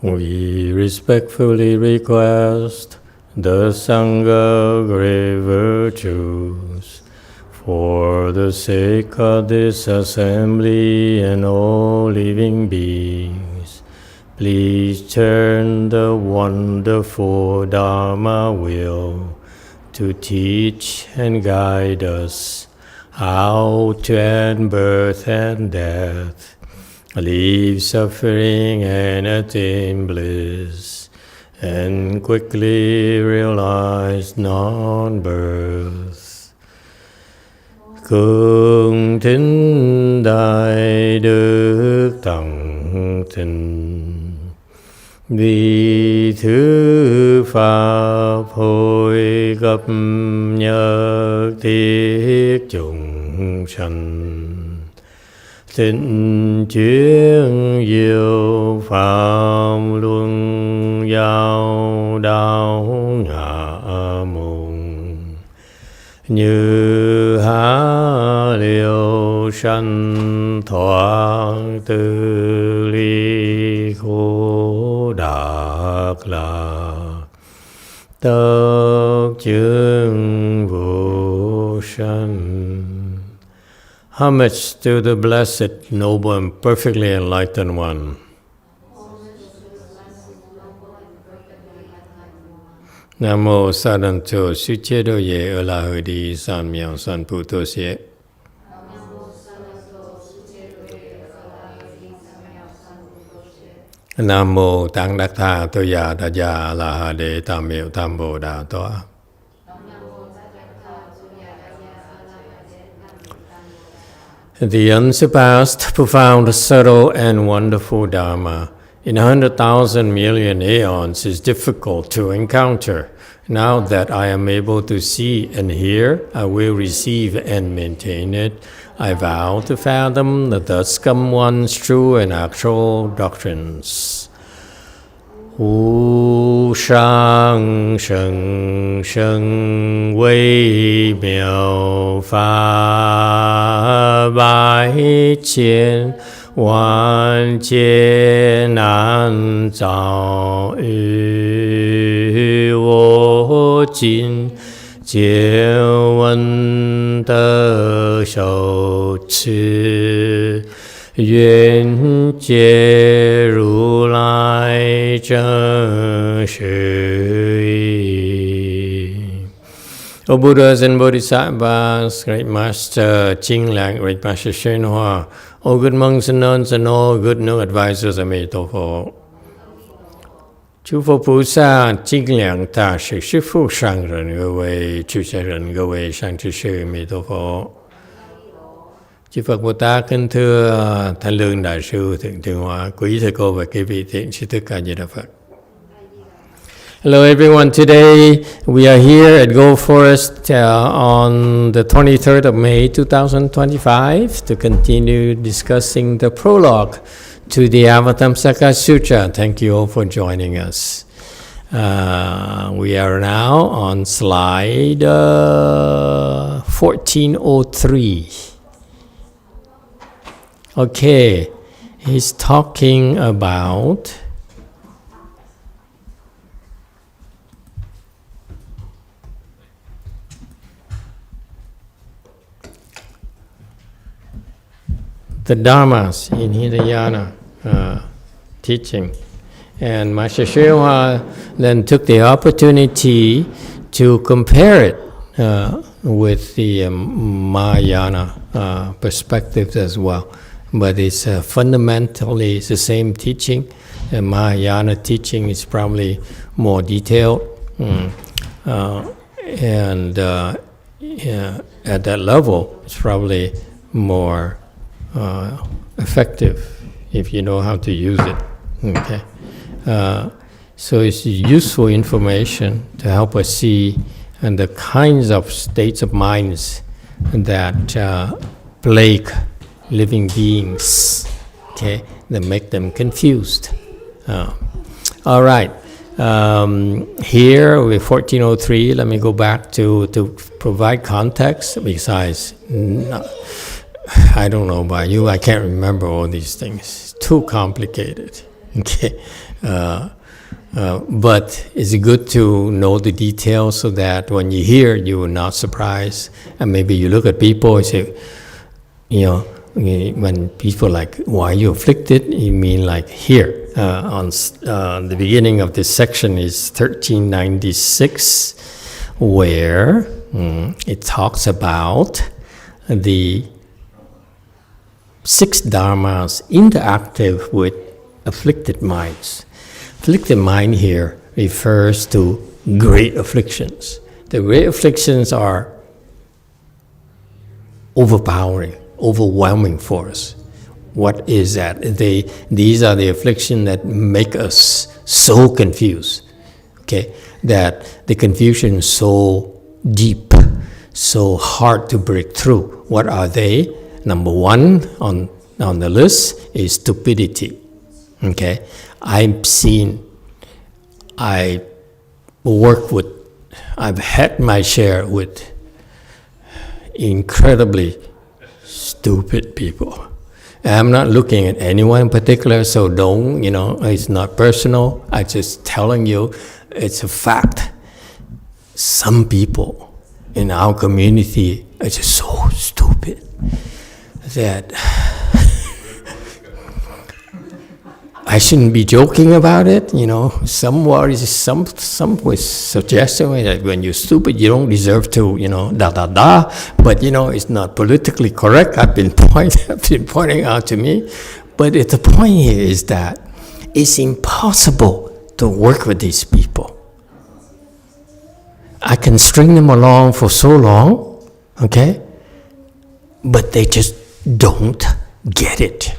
We respectfully request the Sangha great virtues for the sake of this assembly and all living beings. Please turn the wonderful Dharma wheel to teach and guide us how to end birth and death, leave suffering and attain bliss, and quickly realize non-birth. Cung thính đại đức tặng thịnh, vì thứ pháp hội gặp nhật thiết chúng sanh, thịnh chuyên diệu phạm luân giao đạo ngã mùng, như há liều sanh thoát từ ly khổ đạc lạc, tất chứng vô sanh. Homage to the Blessed, Noble, and Perfectly Enlightened One. Nam mô Sa Đan Tô Sư Chế Đô Ye Ơ La Hư Đi San Miao San Pu Tô Xie. Nam mô Tăng Đắc Tha Tô Ya Đa Ya La Ha Đế Tam Miệu Tam Bồ Đà Toa. The unsurpassed, profound, subtle, and wonderful Dharma in 100,000 million aeons is difficult to encounter. Now that I am able to see and hear, I will receive and maintain it. I vow to fathom the thus come one's true and actual doctrines. Wu shang sheng sheng wei miao fa bai qian wan jie nan zao yu wo jin jie wen de shou ci Yuan Jie Ru Lai Zheng Shi Yi. O Buddhas and Bodhisattvas, Great Master Ching Lang, Great Master YongHua, all good monks and nuns, and all good new advisors of Emitofuo. Chư Phật菩萨尽量大师师父上人各位出家人各位上智sư Emitofuo. Chư Phật Bồ Tát kính thưa Thanh Lương Đại sư Thượng Tường Hóa, quý thầy cô và quý vị thiện sư tất cả Di Đà Phật. Hello everyone, today we are here at Gold Forest on the 23rd of May 2025 to continue discussing the prologue to the Avatamsaka Sutra. Thank you all for joining us. We are now on slide 1403. Okay, he's talking about the Dharmas in Hinayana teaching. And Master YongHua then took the opportunity to compare it with the Mahayana perspectives as well. But it's fundamentally it's the same teaching. The Mahayana teaching is probably more detailed. And at that level, it's probably more effective if you know how to use it. Okay, so it's useful information to help us see and the kinds of states of minds that plague living beings. Okay, that make them confused. All right. Here with 1403, let me go back to provide context. Besides, I don't know about you, I can't remember all these things. It's too complicated. Okay, But it's good to know the details so that when you hear, you will not surprise. And maybe you look at people and say, when people like, why are you afflicted? You mean like here, on the beginning of this section is 1396, where it talks about the 6 dharmas interactive with afflicted minds. Afflicted mind here refers to great afflictions. The great afflictions are overpowering, overwhelming for us. What is that? These are the afflictions that make us so confused. Okay, that the confusion is so deep, so hard to break through. What are they? Number 1 on the list is stupidity. Okay, I've had my share with incredibly stupid people. I'm not looking at anyone in particular, so don't, it's not personal. I'm just telling you, it's a fact. Some people in our community are just so stupid that I shouldn't be joking about it, Some was suggesting that when you're stupid, you don't deserve to, But, it's not politically correct. I've been pointing out to me. But the point here is that it's impossible to work with these people. I can string them along for so long, okay? But they just don't get it.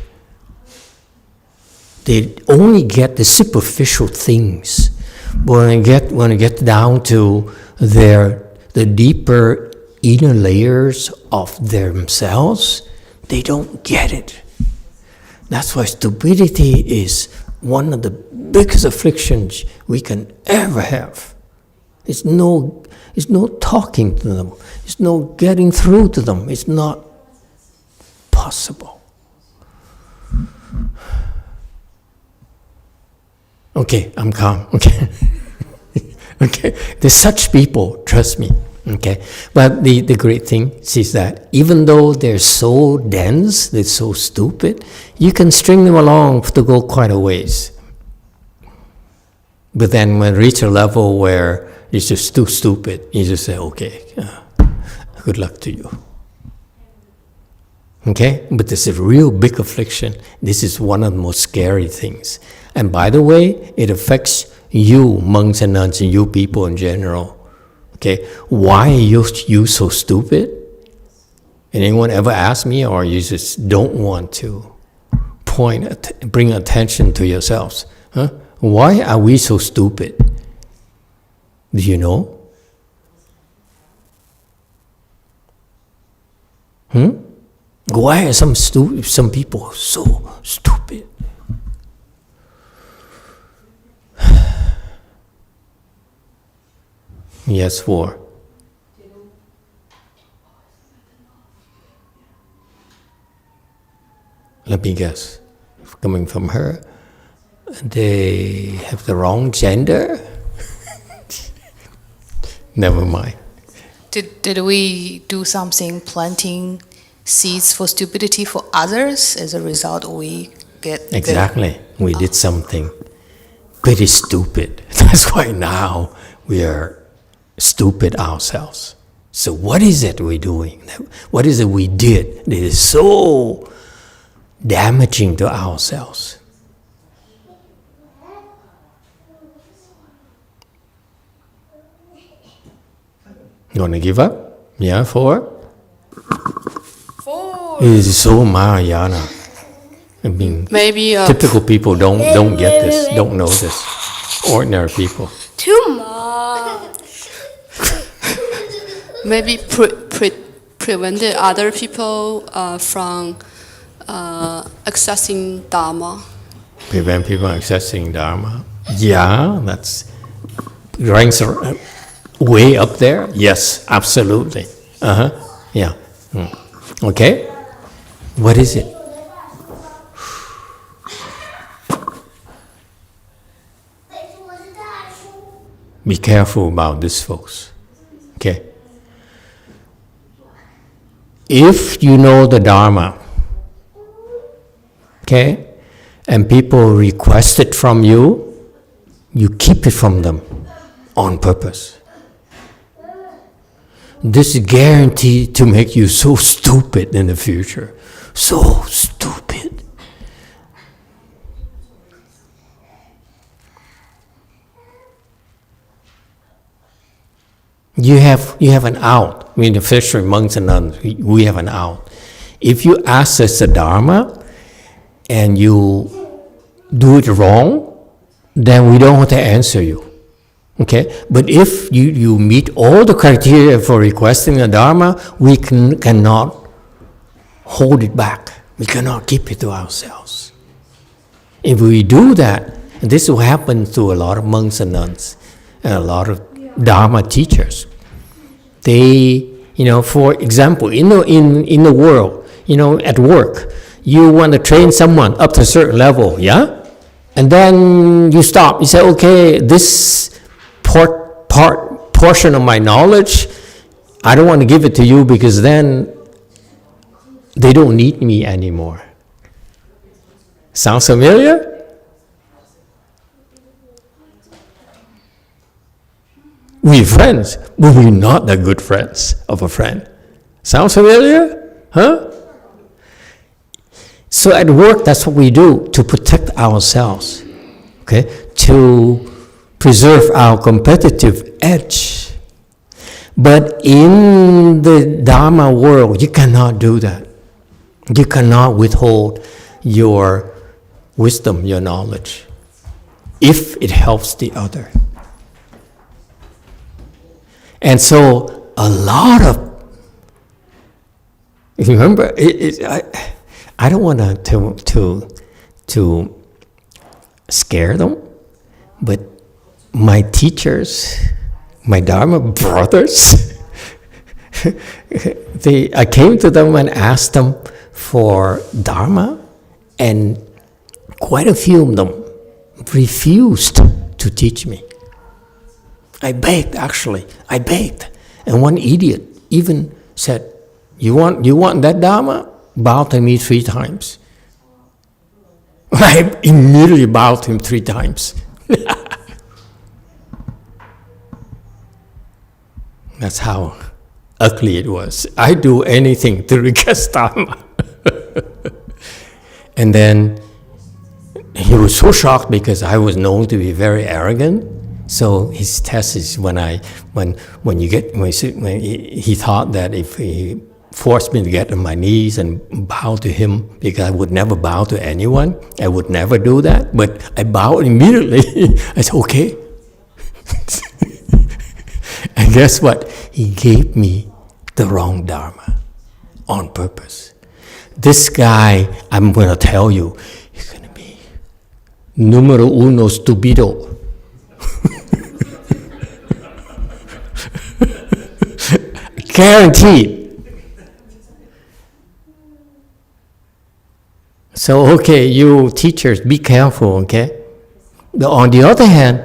They only get the superficial things. But when it gets down to the deeper inner layers of themselves, they don't get it. That's why stupidity is one of the biggest afflictions we can ever have. It's no talking to them. It's no getting through to them. It's not possible. Okay, I'm calm. Okay. Okay. There's such people, trust me. Okay. But the great thing is that even though they're so dense, they're so stupid, you can string them along to go quite a ways. But then when you reach a level where it's just too stupid, you just say, okay, good luck to you. Okay? But this is a real big affliction. This is one of the most scary things. And by the way, it affects you, monks and nuns, and you people in general. Okay? Why are you so stupid? Anyone ever ask me, or you just don't want to bring attention to yourselves? Huh? Why are we so stupid? Do you know? Why are some people so stupid? Yes, 4. Let me guess. Coming from her, they have the wrong gender? Never mind. Did we do something planting seeds for stupidity for others? As a result, we get... Exactly. We did something pretty stupid. That's why now we are stupid ourselves. So what is it we're doing? What is it we did that is so damaging to ourselves? You want to give up? Yeah, 4? 4. It is so Mahayana. I mean, maybe typical people don't get this, don't know this. Ordinary people. Too much. Maybe prevented other people from accessing Dharma. Prevent people accessing Dharma? Yeah, that's ranks way up there. Yes, absolutely. Yeah. Okay. What is it? Be careful about this, folks. Okay? If you know the Dharma, okay, and people request it from you, you keep it from them on purpose. This is guaranteed to make you so stupid in the future. So stupid. You have an out. I mean, the fisher, monks, and nuns, we have an out. If you ask us the Dharma and you do it wrong, then we don't want to answer you. Okay? But if you meet all the criteria for requesting the Dharma, we cannot hold it back. We cannot keep it to ourselves. If we do that, and this will happen to a lot of monks and nuns, and a lot of Dharma teachers. They, for example, in the world, at work, you want to train someone up to a certain level, yeah? And then you stop. You say, okay, this portion of my knowledge, I don't want to give it to you because then they don't need me anymore. Sounds familiar? We're friends, but we're not the good friends of a friend. Sounds familiar? Huh? So at work, that's what we do to protect ourselves, okay? To preserve our competitive edge. But in the Dharma world, you cannot do that. You cannot withhold your wisdom, your knowledge, if it helps the other. And so a lot of, remember, I don't want to scare them, but my teachers, my Dharma brothers, I came to them and asked them for Dharma, and quite a few of them refused to teach me. I begged, actually. I begged. And one idiot even said, you want that Dharma? Bow to me 3 times. I immediately bowed to him 3 times. That's how ugly it was. I do anything to request Dharma. And then he was so shocked because I was known to be very arrogant. So his test is he thought that if he forced me to get on my knees and bow to him, because I would never bow to anyone, I would never do that. But I bowed immediately. I said, okay. And guess what? He gave me the wrong Dharma on purpose. This guy, I'm going to tell you, he's going to be numero uno stupido. Guaranteed. So, okay, you teachers, be careful, okay? But on the other hand,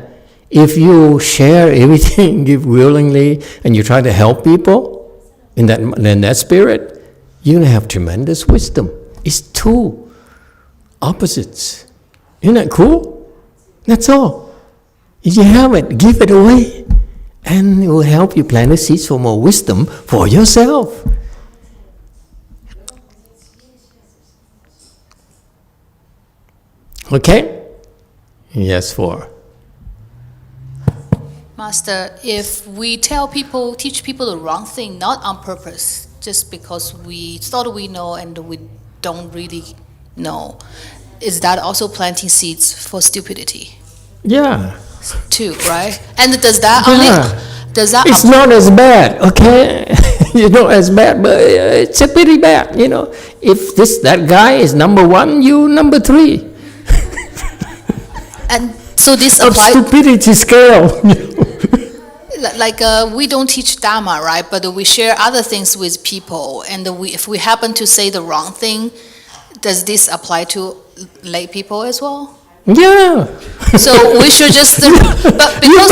if you share everything, give willingly, and you try to help people in that spirit, you're going to have tremendous wisdom. It's 2 opposites. Isn't that cool? That's all. If you have it, give it away. And it will help you plant the seeds for more wisdom for yourself. Okay? Yes, 4. Master, if we teach people the wrong thing, not on purpose, just because we thought we know and we don't really know, is that also planting seeds for stupidity? Yeah. Too, right? And does that it's not as bad, okay? As bad, but it's a pretty bad, If that guy is number 1, you number 3. And so this applies stupidity scale. Like we don't teach Dharma, right? But we share other things with people, and if we happen to say the wrong thing, does this apply to lay people as well? Yeah. So we should just, but You because,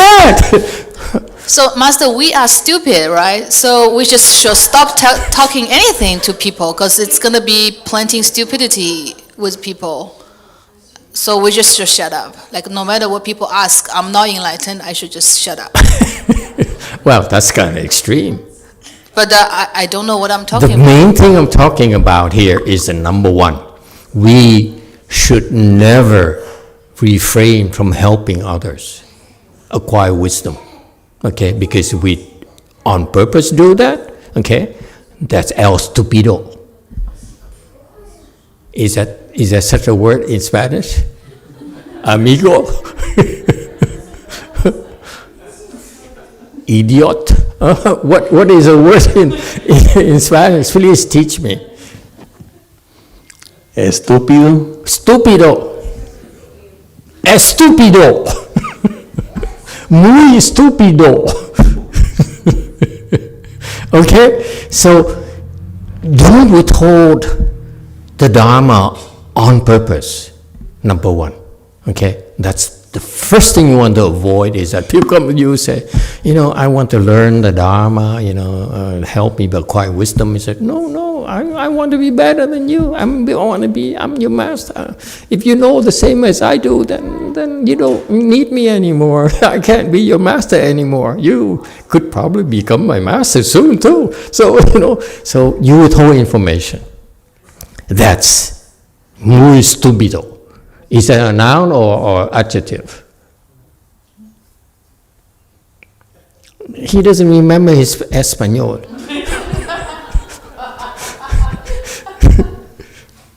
bet. so Master, we are stupid, right? So we just should stop talking anything to people because it's going to be planting stupidity with people. So we just should shut up. Like no matter what people ask, I'm not enlightened, I should just shut up. Well, that's kind of extreme. But I don't know what I'm The talking about. main thing I'm talking about here is the number one. We should never refrain from helping others acquire wisdom, okay? Because we on purpose do that, okay? That's el stupido. Is that such a word in Spanish? Amigo? Idiot? What is a word in Spanish? Please teach me. Estúpido. Estúpido. Estúpido. Muy estúpido. Okay? So, don't withhold the Dharma on purpose, number one. Okay? That's the first thing you want to avoid is that people come to you and say, I want to learn the Dharma, help me acquire wisdom. You say, no, I want to be better than you. I'm your master. If you know the same as I do, then you don't need me anymore. I can't be your master anymore. You could probably become my master soon too. So, so you withhold information. That's muy estúpido. Is that a noun or adjective? He doesn't remember his Espanol.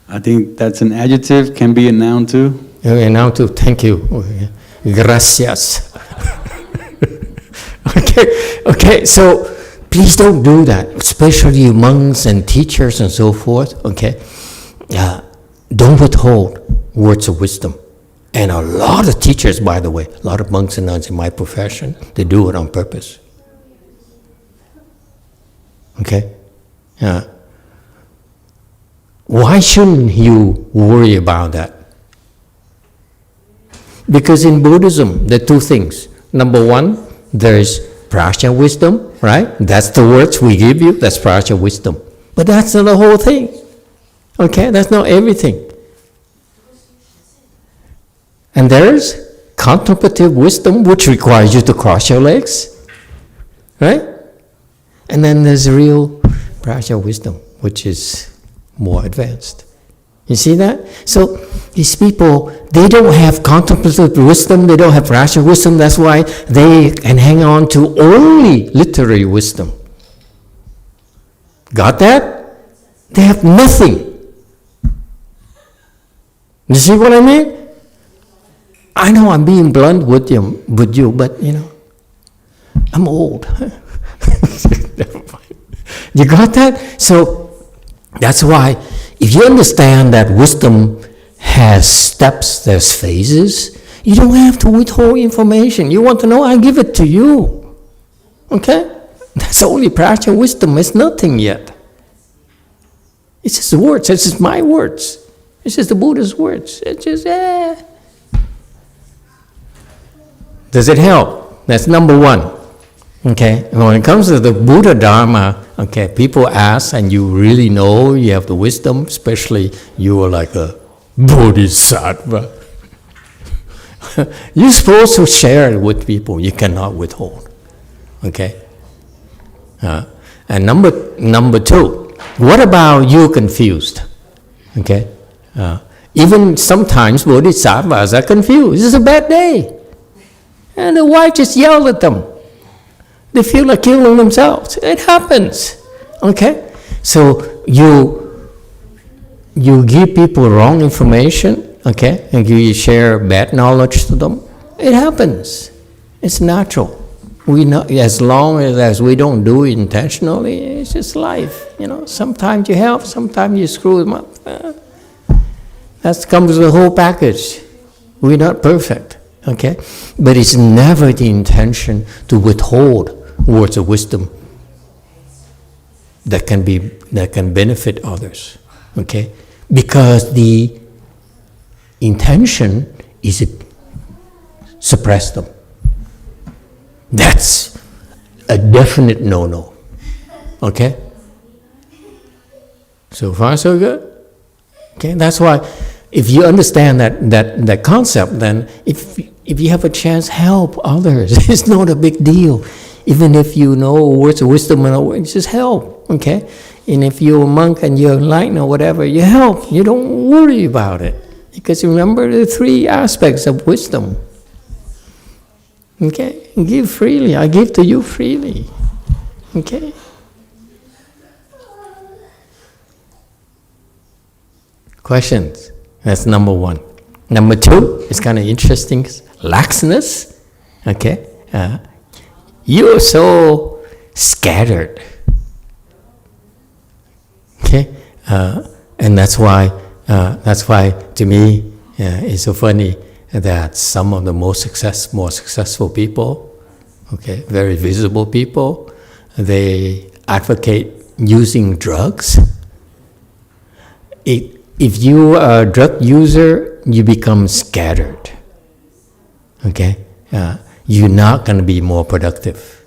I think that's an adjective, can be a noun too. Okay, noun too, thank you. Okay. Gracias. Okay, so please don't do that, especially you monks and teachers and so forth, okay? Don't withhold words of wisdom. And a lot of teachers, by the way, a lot of monks and nuns in my profession, they do it on purpose. Okay? Why shouldn't you worry about that? Because in Buddhism, there are two things. Number one, there is prajna wisdom, right? That's the words we give you, that's prajna wisdom. But that's not the whole thing. Okay? That's not everything. And there's contemplative wisdom, which requires you to cross your legs, right? And then there's real prajna wisdom, which is more advanced. You see that? So these people, they don't have contemplative wisdom, they don't have prajna wisdom, that's why they can hang on to only literary wisdom. Got that? They have nothing. You see what I mean? I know I'm being blunt with you, but I'm old. You got that? So that's why, if you understand that wisdom has steps, there's phases, you don't have to withhold information. You want to know, I give it to you. Okay? That's only practical wisdom. It's nothing yet. It's just words. It's just my words. It's just the Buddha's words. It's just, Does it help? That's number one. Okay? And when it comes to the Buddha Dharma, okay, people ask and you really know you have the wisdom, especially you are like a bodhisattva. You're supposed to share it with people. You cannot withhold. Okay? And number two, what about you confused? Okay? Even sometimes bodhisattvas are confused. This is a bad day. And the wife just yelled at them. They feel like killing themselves. It happens. Okay? So you give people wrong information, okay? And you share bad knowledge to them. It happens. It's natural. We know, as long as we don't do it intentionally, it's just life. Sometimes you help, sometimes you screw them up. That comes with the whole package. We're not perfect. Okay? But it's never the intention to withhold words of wisdom that can benefit others. Okay? Because the intention is suppress them. That's a definite no-no. Okay? So far, so good. Okay, that's why if you understand that concept, then if you have a chance, help others. It's not a big deal. Even if you know words of wisdom, just help. Okay? And if you're a monk and you're enlightened or whatever, you help. You don't worry about it. Because remember the 3 aspects of wisdom. Okay? Give freely. I give to you freely. Okay? Questions? That's number 1. Number 2 is kind of interesting. Laxness. Okay? You're so scattered. Okay? And that's why to me it's so funny that some of the more successful people, okay, very visible people, they advocate using drugs. If you are a drug user, you become scattered. Okay? You're not going to be more productive.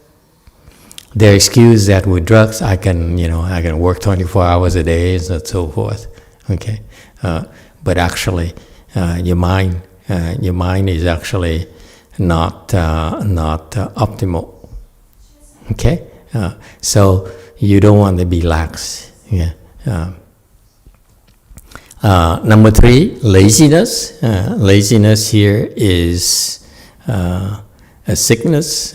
Their excuse that with drugs I can work 24 hours a day and so forth. Okay? But actually, your mind is actually not optimal. Okay? So you don't want to be lax. Yeah. Number 3, laziness. Laziness here is a sickness.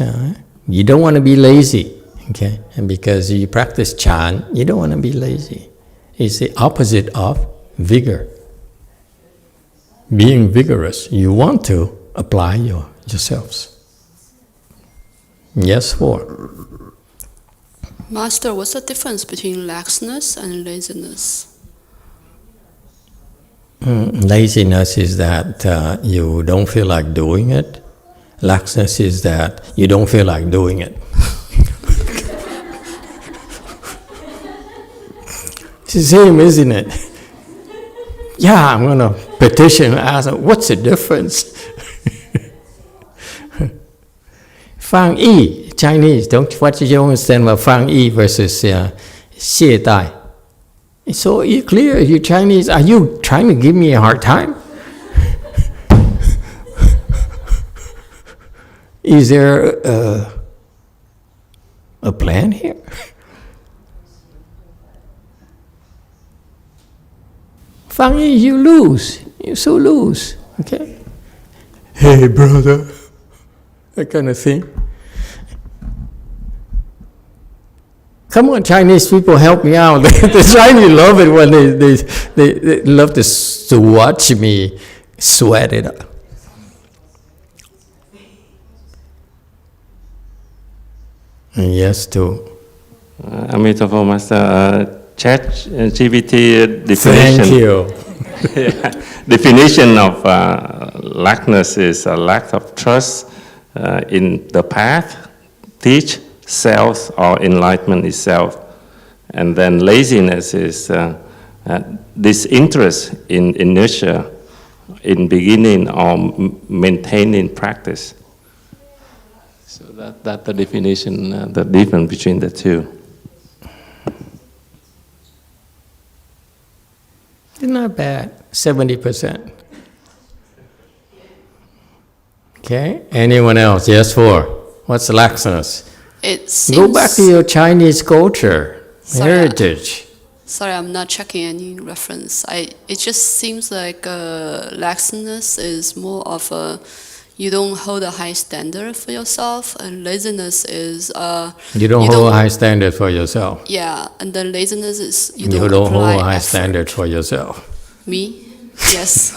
You don't want to be lazy, okay? And because you practice Chan, you don't want to be lazy. It's the opposite of vigor. Being vigorous, you want to apply yourselves. Yes, 4. Master, what's the difference between laxness and laziness? Laziness is that you don't feel like doing it. Laxness is that you don't feel like doing it. It's the same, isn't it? Yeah, I'm going to petition and ask them, what's the difference? Fang Yi, Chinese, what do you understand about Fang Yi versus Xie Dai? It's so clear, you Chinese, are you trying to give me a hard time? Is there a plan here? Fang Yi, you lose. You so lose. Okay? Hey, brother. That kind of thing. Come on, Chinese people, help me out. The Chinese love it when they love to watch me sweat it up. Yes, too. Emitofuo Master, ChatGPT definition. Thank you. Definition of lackness is a lack of trust in the path, teach, self, or enlightenment itself. And then laziness is disinterest in inertia, in beginning or maintaining practice. So that's the definition, the difference between the two. It's not bad, 70%. Okay, anyone else? Yes, 4. What's laxness? It seems, Go back to your Chinese culture, heritage. Sorry, I'm not checking any reference. It just seems like laxness is more of a, you don't hold a high standard for yourself, and laziness is You don't hold a high standard for yourself. Yeah, and then laziness is you You don't don't hold apply a high effort. standard for yourself. Me? Yes.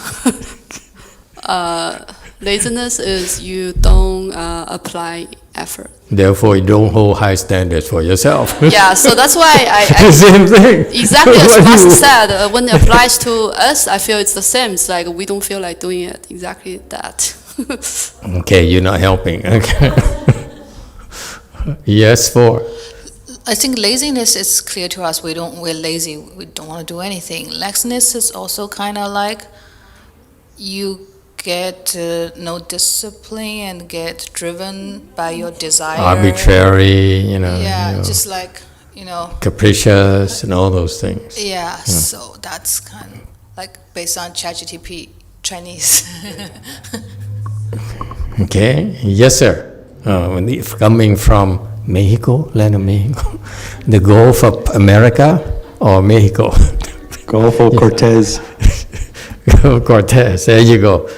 Laziness is you don't apply effort. Therefore, you don't hold high standards for yourself. Yeah, so that's why I Same thing. exactly as What Master you- said, when it applies to us, I feel it's the same. It's like we don't feel like doing it. Exactly that. Okay, you're not helping. Okay. Yes, 4. I think laziness is clear to us. We're lazy. We don't want to do anything. Laxness is also kind of like you get no discipline and get driven by your desire. Arbitrary, Just like, capricious and all those things. Yeah, so that's kind of like based on ChatGPT Chinese. Okay, yes, sir. Coming from Mexico, land of Mexico, the Gulf of America or Mexico? Gulf of Cortez. Cortez, there you go.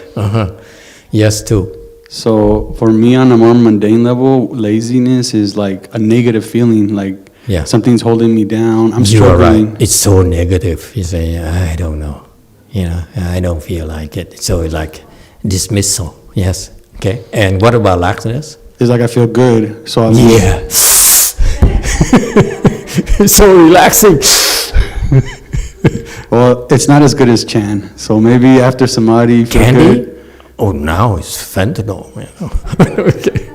Yes, too. So for me, on a more mundane level, laziness is like a negative feeling, like something's holding me down. I'm struggling. You are right. It's so negative. You say, I don't know. I don't feel like it. So it's like dismissal. Yes. Okay. And what about laxness? It's like I feel good. So I'm It's so relaxing. Well, it's not as good as Chan. So maybe after Samadhi, feel Candy? good. Oh, now it's fentanyl. Okay.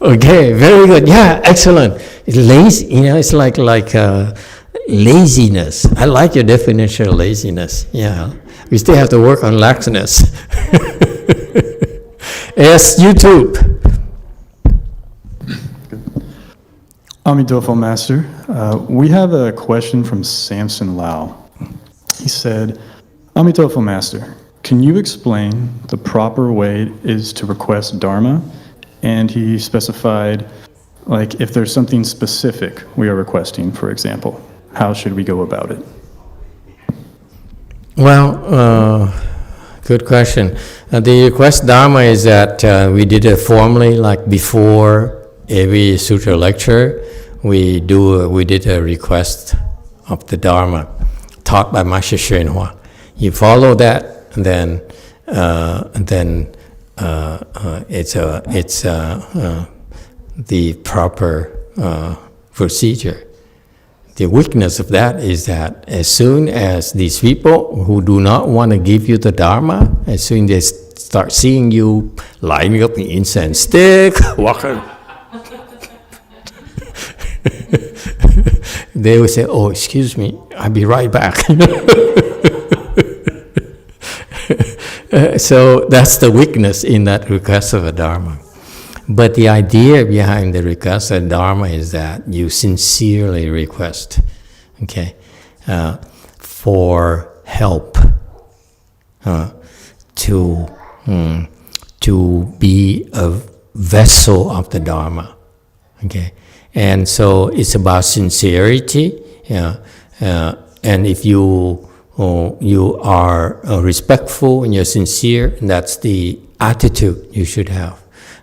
Okay, very good. Yeah, excellent. It's lazy. It's like laziness. I like your definition of laziness. Yeah, we still have to work on laxness. Yes, YouTube. Emitofuo Master, we have a question from Samson Lau. He said, Emitofuo Master, can you explain the proper way is to request Dharma? And he specified, like, if there's something specific we are requesting, for example, how should we go about it? Well, good question. The request Dharma is that we did it formally, like before every sutra lecture. We did a request of the Dharma taught by Master YongHua. You follow that, and then it's the proper procedure. The weakness of that is that as soon as these people who do not want to give you the Dharma, as soon as they start seeing you lighting up an incense stick, walking, they will say, "Oh, excuse me, I'll be right back." So that's the weakness in that request of a Dharma. But the idea behind the request of Dharma is that you sincerely request, okay, for help to be a vessel of the Dharma, okay. And so it's about sincerity, and if you are respectful and you're sincere, that's the attitude you should have.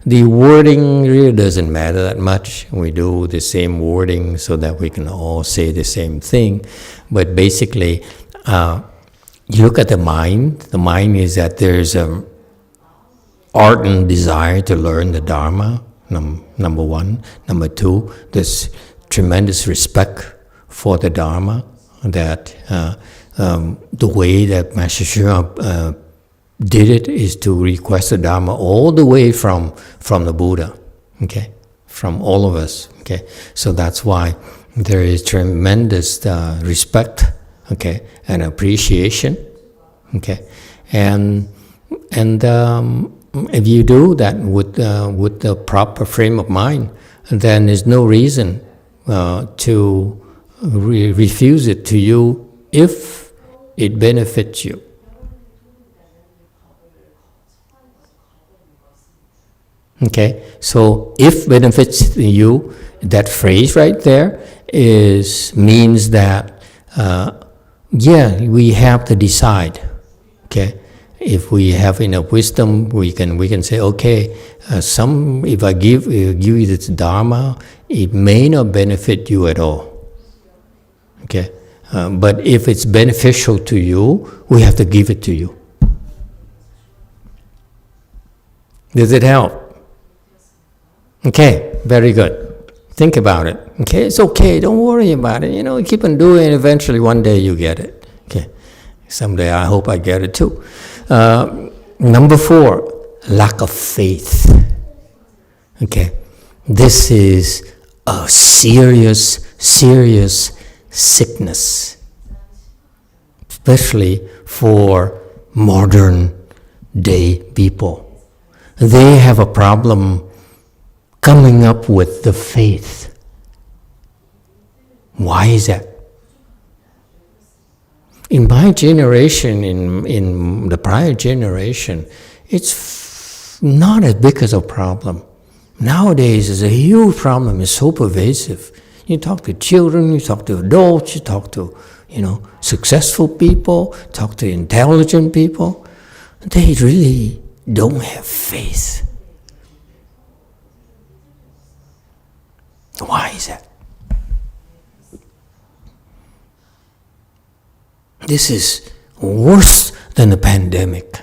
The wording really doesn't matter that much. We do the same wording so that we can all say the same thing. But basically, you look at the mind. The mind is that there's an ardent desire to learn the Dharma, number one. Number two, there's tremendous respect for the Dharma, that the way that Master Shura did it is to request the Dharma all the way from the Buddha, okay, from all of us, okay. So that's why there is tremendous respect, okay, and appreciation, okay, and if you do that with the proper frame of mind, then there's no reason to refuse it to you if it benefits you. Okay, so if benefits you, that phrase right there means that we have to decide. Okay, if we have enough wisdom, we can say, okay, if I give you this Dharma, it may not benefit you at all. Okay, but if it's beneficial to you, we have to give it to you. Does it help? Okay, very good. Think about it. Okay, it's okay. Don't worry about it. Keep on doing it. Eventually, one day you get it. Okay, someday I hope I get it too. Number 4, lack of faith. Okay, this is a serious sickness, especially for modern day people. They have a problem coming up with the faith. Why is that? In my generation, in the prior generation, it's not as big as a problem. Nowadays, it's a huge problem. It's so pervasive. You talk to children, you talk to adults, you talk to, successful people, talk to intelligent people. They really don't have faith. Why is that? This is worse than the pandemic.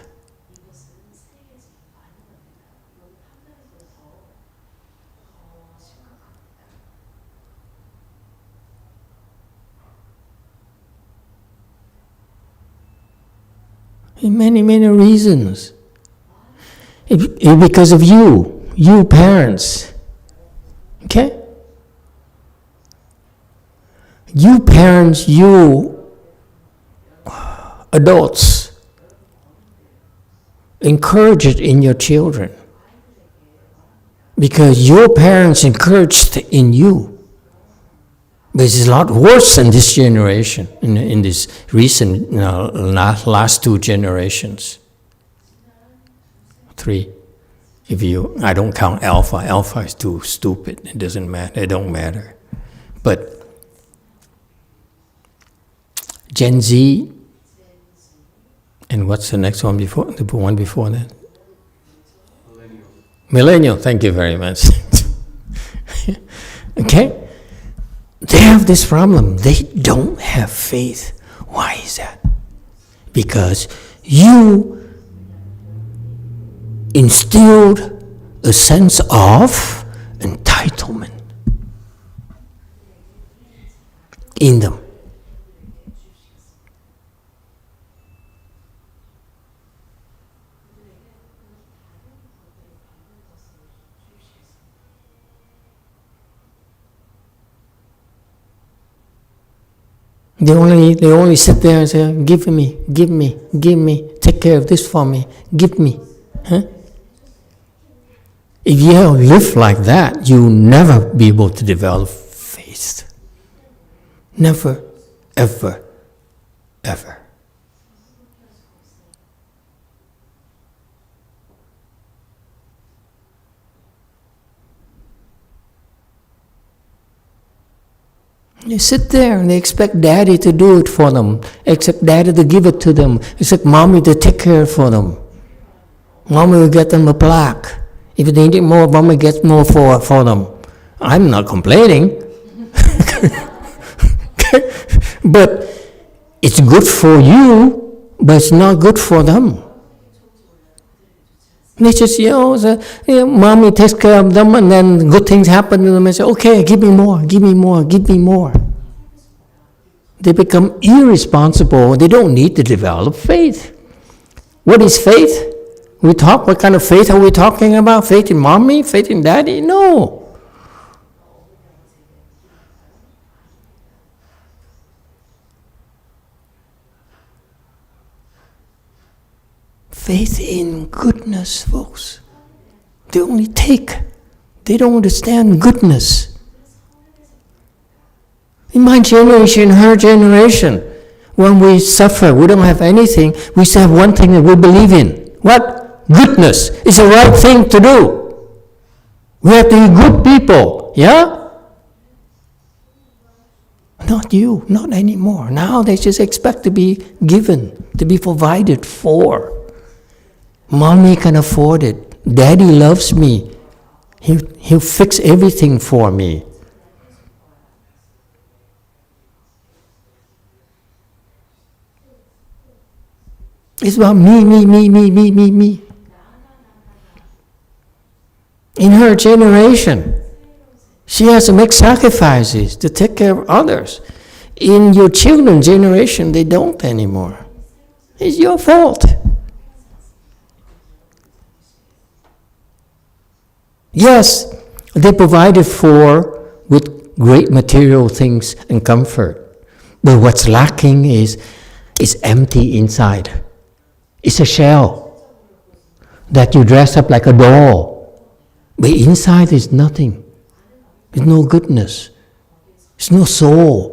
In many, many reasons. It's because of you parents. Okay? You parents, you adults, encourage it in your children. Because your parents encouraged it in you. But it's a lot worse in this generation, in this recent, last 2 generations. 3. I don't count Alpha. Alpha is too stupid. It doesn't matter. It don't matter. But Gen Z, and what's the next one before? The one before that? Millennial. Thank you very much. Okay? They have this problem. They don't have faith. Why is that? Because you instilled a sense of entitlement in them. They only sit there and say, give me, take care of this for me, give me. Huh? If you live like that, you'll never be able to develop faith. Never, ever, ever. They sit there and they expect daddy to do it for them, expect daddy to give it to them, expect mommy to take care for them. Mommy will get them a plaque. If they need more, mommy gets more for them. I'm not complaining. But it's good for you, but it's not good for them. They just, mommy takes care of them, and then good things happen to them, and say, okay, give me more. They become irresponsible. They don't need to develop faith. What is faith? What kind of faith are we talking about? Faith in mommy? Faith in daddy? No. Faith in goodness, folks. They only take. They don't understand goodness. In my generation, her generation, when we suffer, we don't have anything, we still have one thing that we believe in. What? Goodness. It's the right thing to do. We have to be good people. Yeah? Not you, not anymore. Now they just expect to be given, to be provided for. Mommy can afford it. Daddy loves me. He'll fix everything for me. It's about me. In her generation, she has to make sacrifices to take care of others. In your children's generation, they don't anymore. It's your fault. Yes, they provided for with great material things and comfort. But what's lacking is empty inside. It's a shell that you dress up like a doll, but inside is nothing. There's no goodness. There's no soul.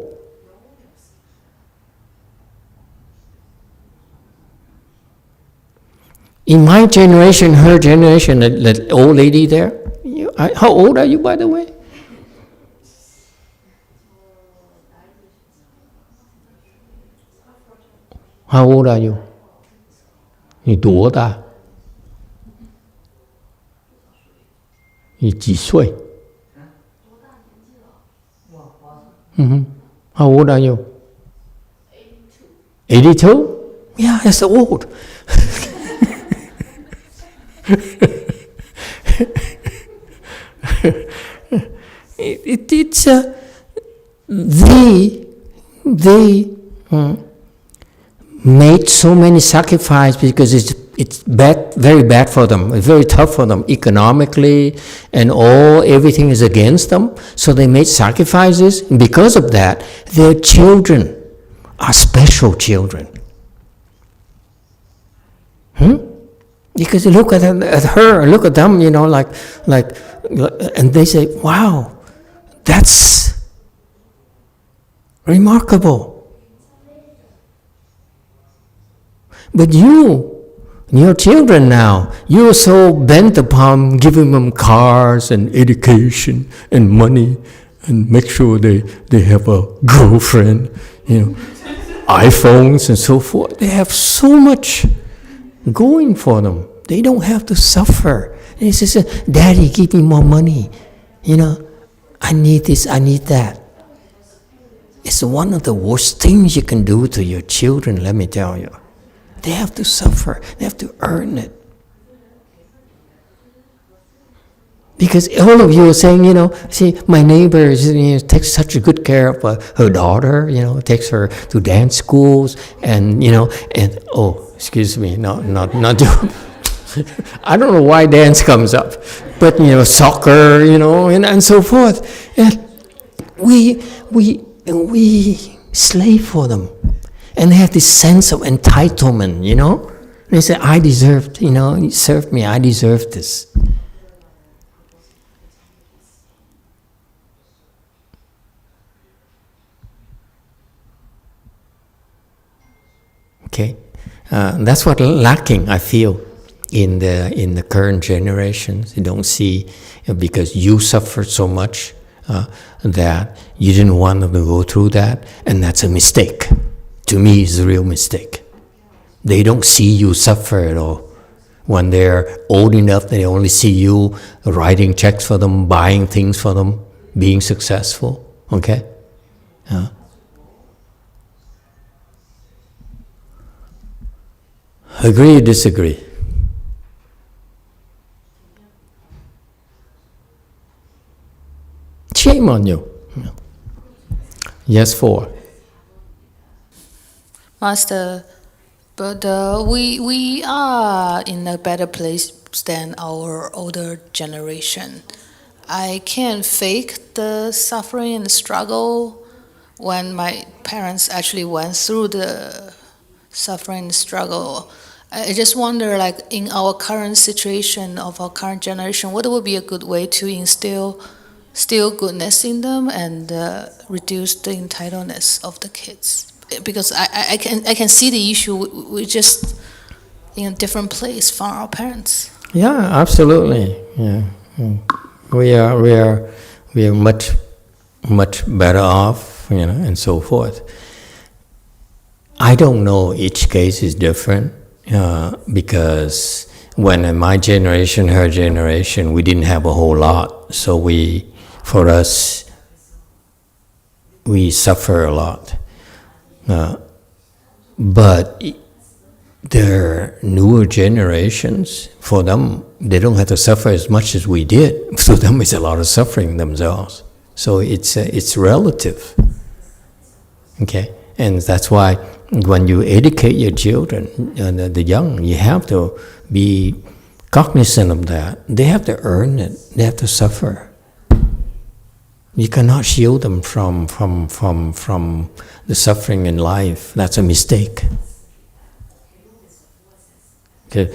In my generation, her generation, that old lady there, how old are you, by the way? How old are you? 你多大？你几岁？ How old are you? 82? Yeah, that's old. It's they made so many sacrifices because it's bad, very bad for them. It's very tough for them economically, and everything is against them. So they made sacrifices. And because of that, their children are special children. Because you look at her, look at them, like, and they say, "Wow, that's remarkable." But your children now, you're so bent upon giving them cars and education and money, and make sure they have a girlfriend, iPhones and so forth. They have so much going for them. They don't have to suffer. They say, "Daddy, give me more money. I need this, I need that." It's one of the worst things you can do to your children, let me tell you. They have to suffer. They have to earn it. Because all of you are saying, see, my neighbor takes such a good care of her daughter, takes her to dance schools, and excuse me, not I don't know why dance comes up, but soccer, and so forth. And we slave for them. And they have this sense of entitlement, They say, "I deserved, you served me, I deserve this." Okay, that's what lacking, I feel, in the current generations. You don't see, because you suffered so much that you didn't want them to go through that, and that's a mistake. To me, it's a real mistake. They don't see you suffer at all. When they're old enough, they only see you writing checks for them, buying things for them, being successful. Okay? Agree or disagree? Shame on you. Yes, 4. Master, but we are in a better place than our older generation. I can't fake the suffering and the struggle when my parents actually went through the suffering and struggle. I just wonder, like, in our current situation of our current generation, what would be a good way to instill goodness in them and reduce the entitledness of the kids? Because I can see the issue. We're just in a different place from our parents. Yeah, absolutely. Yeah, we are much better off, and so forth. I don't know. Each case is different because when in my generation, her generation, we didn't have a whole lot. So we suffer a lot. But their newer generations, for them, they don't have to suffer as much as we did. For them, it's a lot of suffering themselves. So it's relative. Okay, and that's why when you educate your children, the young, you have to be cognizant of that. They have to earn it. They have to suffer. You cannot shield them from the suffering in life. That's a mistake. Okay.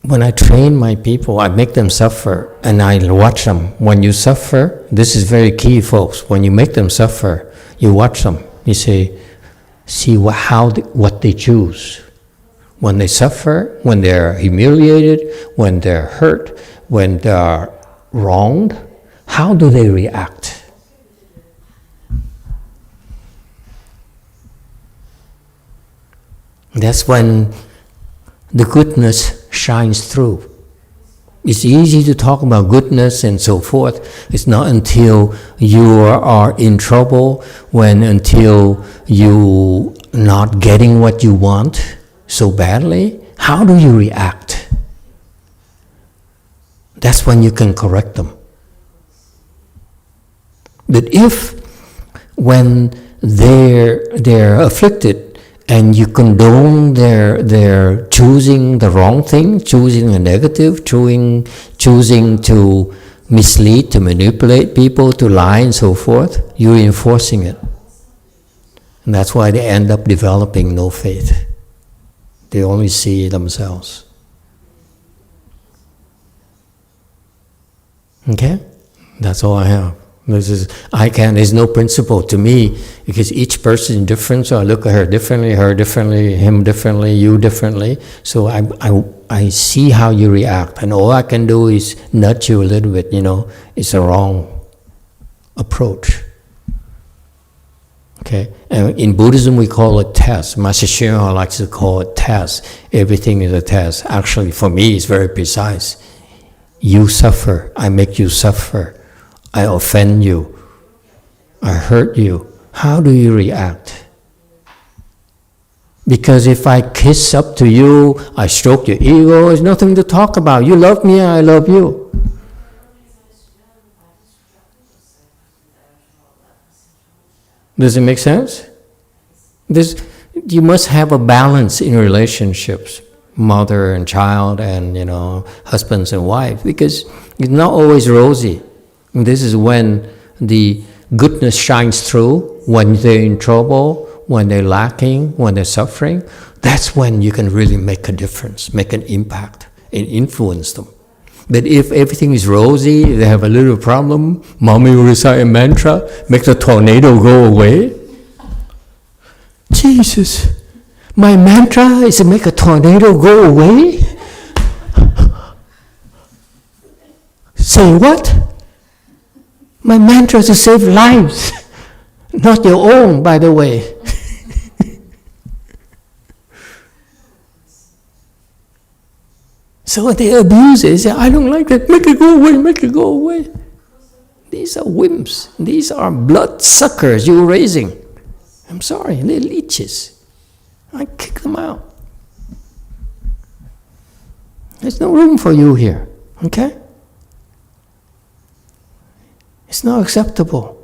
When I train my people, I make them suffer, and I watch them. When you suffer, this is very key, folks. When you make them suffer, you watch them. You say, see what they choose. When they suffer, when they're humiliated, when they're hurt, when they're wronged, how do they react? That's when the goodness shines through. It's easy to talk about goodness and so forth. It's not until you are in trouble, until you not getting what you want so badly, how do you react? That's when you can correct them. But if when they're afflicted, and you condone their choosing the wrong thing, choosing the negative, choosing to mislead, to manipulate people, to lie and so forth, you're enforcing it. And that's why they end up developing no faith. They only see themselves. Okay? That's all I have. There's no principle to me, because each person is different, so I look at her differently, him differently, you differently. So I see how you react, and all I can do is nudge you a little bit, it's a wrong approach. Okay? And in Buddhism we call it test. Master Hsuan likes to call it test. Everything is a test. Actually, for me, it's very precise. You suffer, I make you suffer. I offend you, I hurt you. How do you react? Because if I kiss up to you, I stroke your ego, there's nothing to talk about. You love me, I love you. Does it make sense? You must have a balance in relationships, mother and child, and husbands and wife, because it's not always rosy. This is when the goodness shines through, when they're in trouble, when they're lacking, when they're suffering. That's when you can really make a difference, make an impact, and influence them. But if everything is rosy, they have a little problem, mommy will recite a mantra, make the tornado go away. Jesus, my mantra is to make a tornado go away? Say what? My mantra is to save lives, not your own, by the way. So they abuse it. They say, I don't like that. Make it go away, make it go away. These are wimps. These are blood suckers you're raising. I'm sorry, they're leeches. I kick them out. There's no room for you here, okay? It's not acceptable.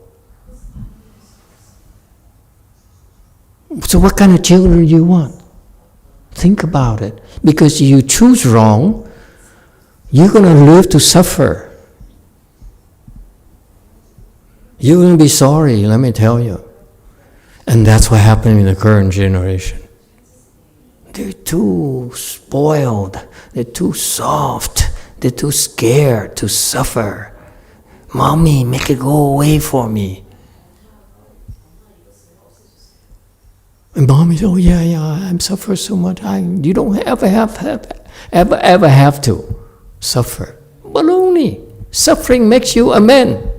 So what kind of children do you want? Think about it. Because you choose wrong, you're going to live to suffer. You're going to be sorry, let me tell you. And that's what happened in the current generation. They're too spoiled. They're too soft. They're too scared to suffer. Mommy, make it go away for me. And mommy says, oh yeah, I'm suffering so much. You don't ever have to suffer. Baloney. Suffering makes you a man.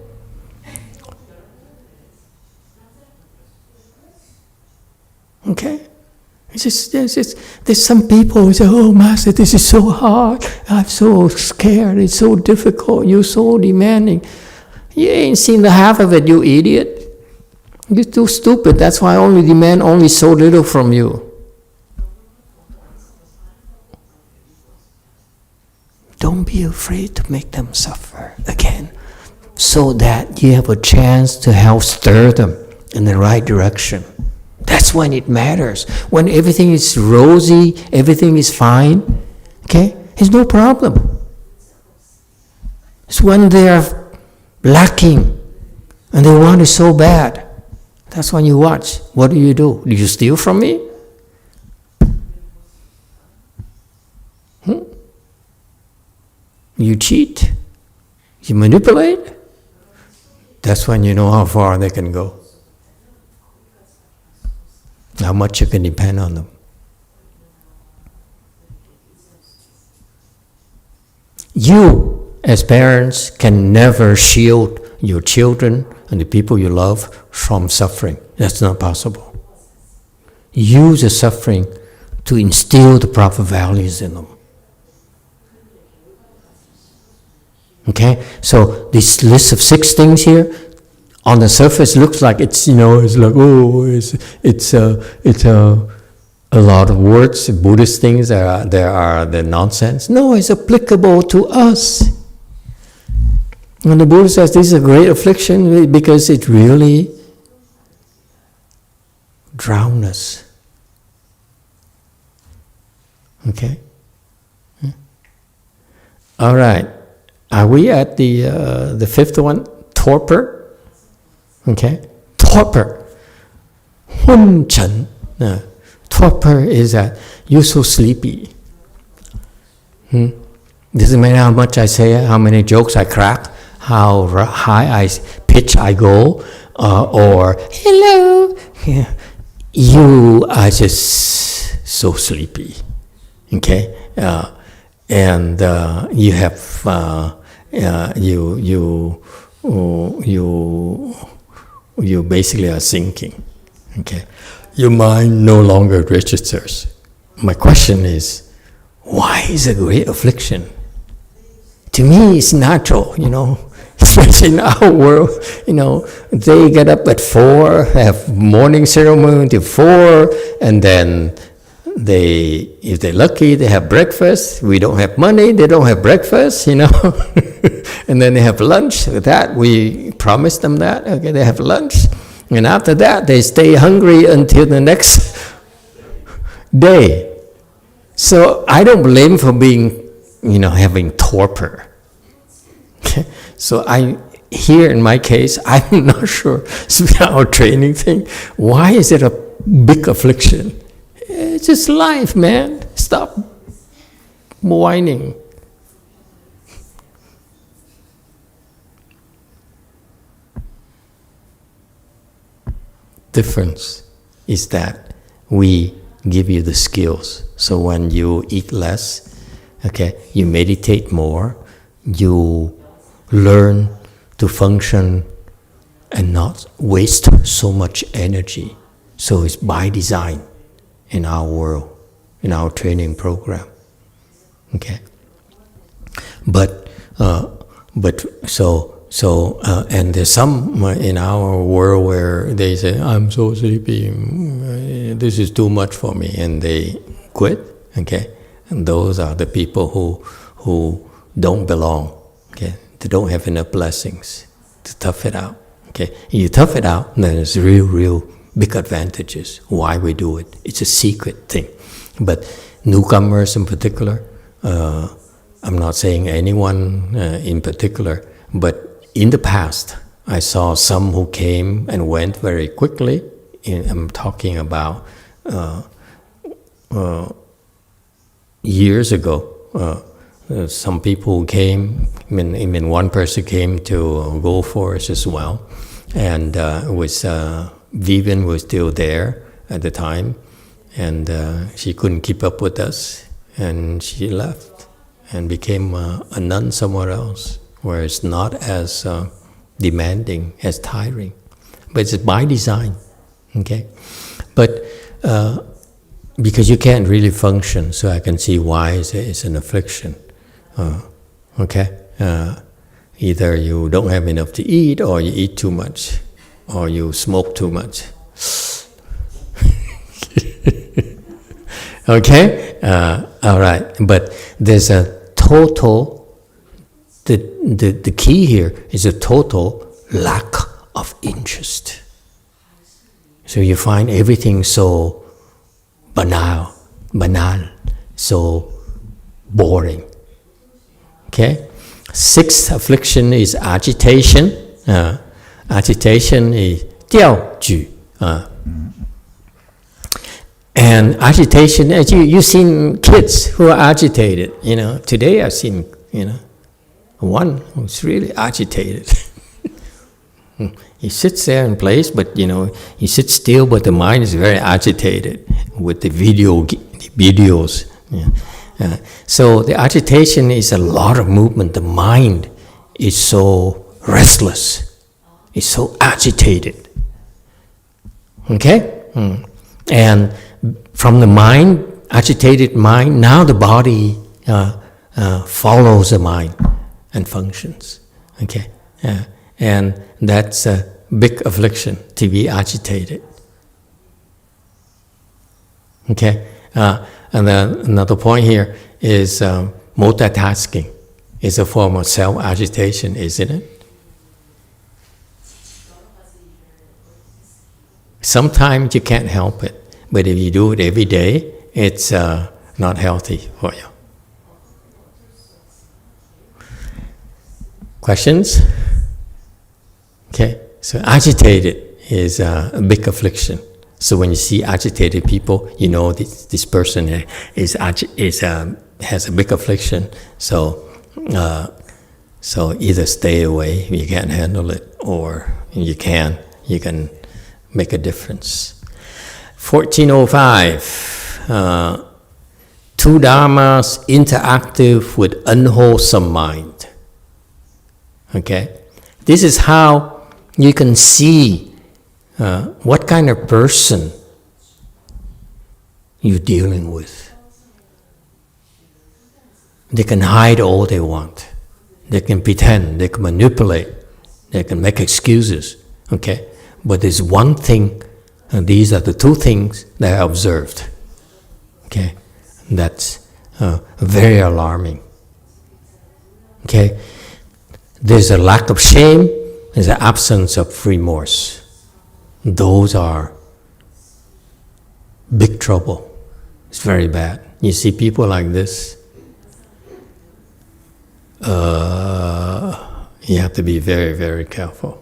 Okay? There's some people who say, oh Master, this is so hard. I'm so scared. It's so difficult. You're so demanding. You ain't seen the half of it, you idiot. You're too stupid. That's why I only demand only so little from you. Don't be afraid to make them suffer again, so that you have a chance to help stir them in the right direction. That's when it matters. When everything is rosy, everything is fine, okay? It's no problem. It's when they are lacking and they want it so bad. That's when you watch. What do? Did you steal from me? you cheat, you manipulate, that's when you know how far they can go. How much you can depend on them. You, as parents, can never shield your children and the people you love from suffering. That's not possible. Use the suffering to instill the proper values in them. Okay, so this list of 6 things here, on the surface looks like it's a lot of words, Buddhist things. There are the nonsense. No, it's applicable to us. And the Buddha says this is a great affliction because it really drowns us. Okay. All right. Are we at the 5th one? Torpor. Okay. Torpor. Hun Chen. Torpor is that you're so sleepy. Doesn't matter how much I say, how many jokes I crack, how high pitch I go, or hello. You are just so sleepy. Okay, and you have you basically are sinking. Okay, your mind no longer registers. My question is, why is a great affliction? To me, it's natural, especially in our world. They get up at 4, have morning ceremony till 4, and then if they're lucky, they have breakfast. We don't have money, they don't have breakfast, and then they have lunch. With that, we promise them that. Okay, they have lunch, and after that, they stay hungry until the next day. So I don't blame for being, having torpor. Okay? So here in my case, I'm not sure. It's our training thing. Why is it a big affliction? It's just life, man. Stop whining. Difference is that we give you the skills. So when you eat less, okay, you meditate more, you learn to function and not waste so much energy. So it's by design in our world, in our training program. Okay, and there's some in our world where they say, I'm so sleepy, this is too much for me, and they quit. Okay, and those are the people who don't belong. Okay, they don't have enough blessings to tough it out. Okay, you tough it out, then there's real big advantages. Why we do it? It's a secret thing. But newcomers in particular, I'm not saying anyone in particular, but in the past, I saw some who came and went very quickly. I'm talking about years ago. Some people who came, one person came to go for us as well, and Vivian was still there at the time, and she couldn't keep up with us, and she left and became a nun somewhere else, where it's not as demanding, as tiring, but it's by design. Okay, but because you can't really function, so I can see why it's an affliction. Okay, either you don't have enough to eat, or you eat too much, or you smoke too much. Okay, all right. But there's a total. The key here is a total lack of interest. So you find everything so banal, so boring. Okay. 6th affliction is agitation. Agitation is 掉举. And agitation, as you've seen kids who are agitated. Today I've seen, one who's really agitated. He sits there in place, but he sits still, but the mind is very agitated with the videos. Yeah. So the agitation is a lot of movement. The mind is so restless. It's so agitated. Okay? And from the mind, agitated mind, now the body follows the mind and functions. Okay? And that's a big affliction, to be agitated. Okay? And then another point here is multitasking is a form of self-agitation, isn't it? Sometimes you can't help it, but if you do it every day, it's not healthy for you. Questions? Okay, so agitated is a big affliction. So when you see agitated people, you know this person has a big affliction. So either stay away if you can't handle it, or you can make a difference. 1405. Two dharmas interactive with unwholesome mind. Okay, this is how you can see what kind of person you're dealing with. They can hide all they want. They can pretend, they can manipulate, they can make excuses, okay? But there's one thing, and these are the two things that I observed, okay? That's very alarming, okay? There's a lack of shame, there's an absence of remorse. Those are big trouble. It's very bad. You see people like this, you have to be very, very careful.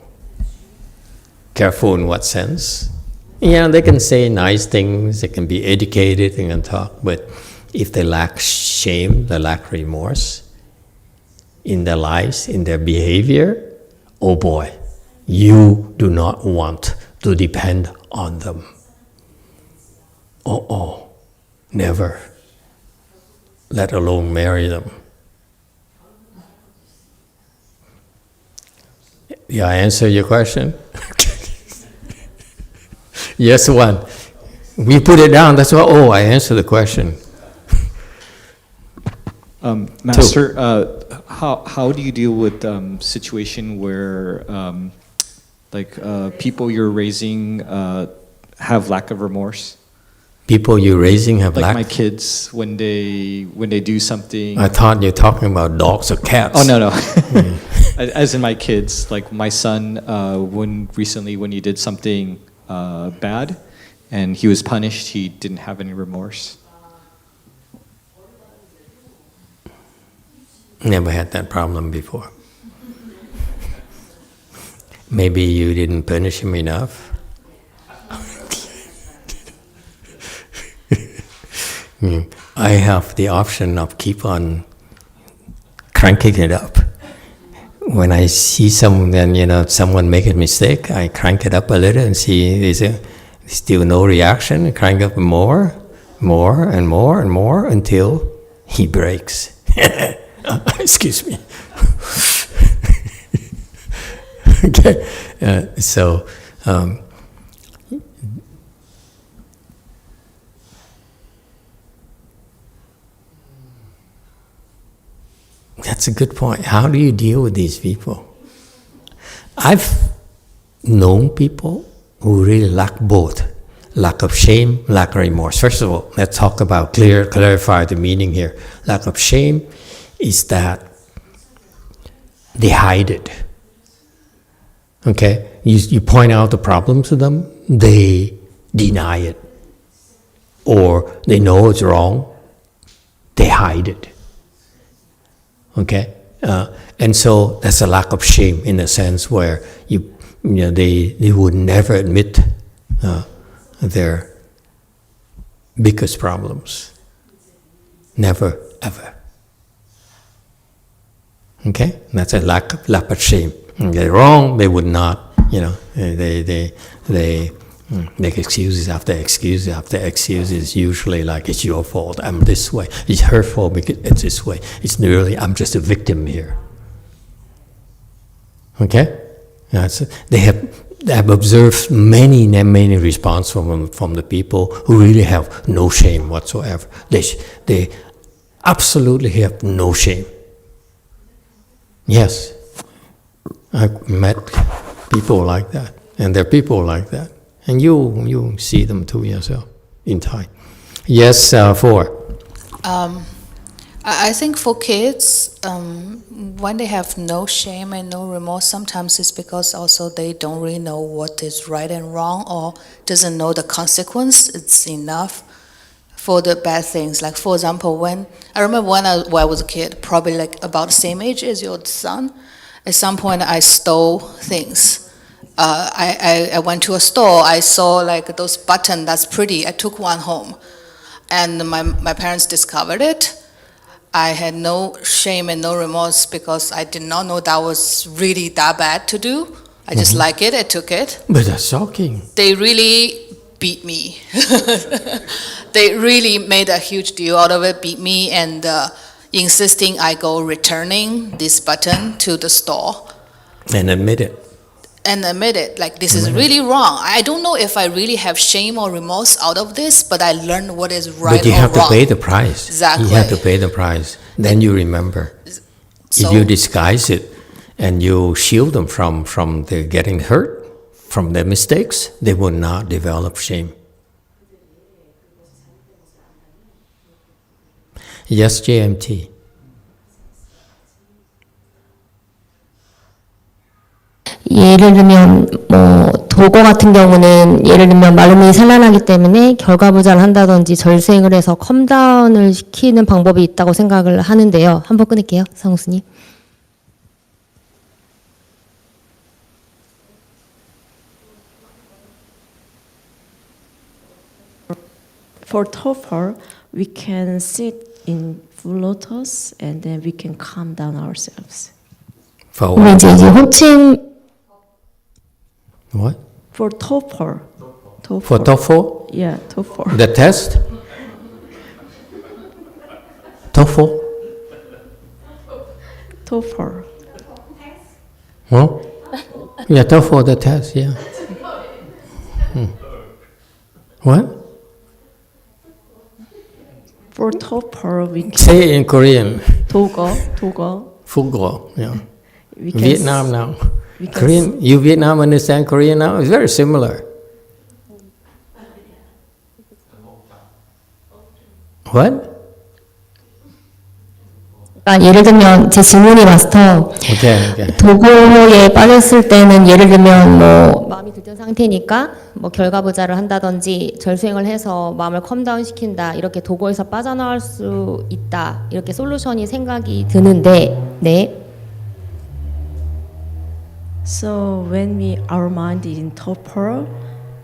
Careful in what sense? Yeah, they can say nice things, they can be educated, they can talk, but if they lack shame, they lack remorse in their lives, in their behavior, oh boy, you do not want to depend on them. Never. Let alone marry them. Yeah, I answer your question? Yes, one. We put it down, that's why, I answered the question. Master, how do you deal with situation where people you're raising have lack of remorse? People you're raising have lack? Like my kids, when they do something. I thought you're talking about dogs or cats. Oh, no. As in my kids, like my son, when he did something bad and he was punished, he didn't have any remorse. Never had that problem before. Maybe you didn't punish him enough. I have the option of keep on cranking it up. When I see someone make a mistake, I crank it up a little and see there's still no reaction. I crank up more and more until he breaks. Excuse me. Okay, that's a good point. How do you deal with these people? I've known people who really lack both. Lack of shame, lack of remorse. First of all, let's talk about clarify the meaning here. Lack of shame is that they hide it. Okay? You point out the problem to them, they deny it. Or they know it's wrong, they hide it. Okay? And so that's a lack of shame in a sense where they would never admit their biggest problems. Never, ever. Okay, that's a lack of shame. And they're wrong. They would not. They make excuses after excuses after excuses. Usually, like it's your fault. I'm this way. It's her fault because it's this way. It's really I'm just a victim here. Okay, they have observed many responses from the people who really have no shame whatsoever. They absolutely have no shame. Yes, I've met people like that, and there are people like that, and you see them too yourself in time. Yes, 4. I think for kids, when they have no shame and no remorse, sometimes it's because also they don't really know what is right and wrong, or doesn't know the consequence. It's enough for the bad things. Like for example, I remember when I was a kid, probably like about the same age as your son, at some point I stole things. I went to a store, I saw like those buttons that's pretty, I took one home, and my parents discovered it. I had no shame and no remorse because I did not know that was really that bad to do. I just like it, I took it. But that's shocking. They really beat me. They really made a huge deal out of it, beat me, and insisting I go returning this button to the store. And admit it. Like this is really wrong. I don't know if I really have shame or remorse out of this, but I learned what is right or wrong. But you have to pay the price. Exactly. You have to pay the price. Then you remember. So, if you disguise it and you shield them from the getting hurt, from their mistakes, they will not develop shame. Yes, JMT. 예를 들면 뭐 도거 같은 경우는 예를 들면 마름이 산란하기 때문에 결과부자를 한다든지 절수행을 해서 컴다운을 시키는 방법이 있다고 생각을 하는데요. 한번 끊을게요, 상우스님. For Torpor, we can sit in full lotus and then we can calm down ourselves. For 그러면 what? 이제 호칭 What? For Torpor. For TOEFL? Yeah, Torpor. The test? TOEFL? Torpor. Huh? Yeah, TOEFL, the test, yeah. What? For Torpor, we can Say it in Korean. 도거. Fugo, yeah. We can Vietnam now. we can Korean, you Vietnam understand Korean now? It's very similar. What? 그러니까 예를 들면 제 질문이 마스터 Okay. 도구에 빠졌을 때는 예를 들면 뭐 마음이 들뜬 상태니까 뭐 결과부자를 한다든지 절수행을 해서 마음을 컴다운 시킨다 이렇게 도구에서 빠져나올 수 있다 이렇게 솔루션이 생각이 드는데 네. So when our mind is in torpor,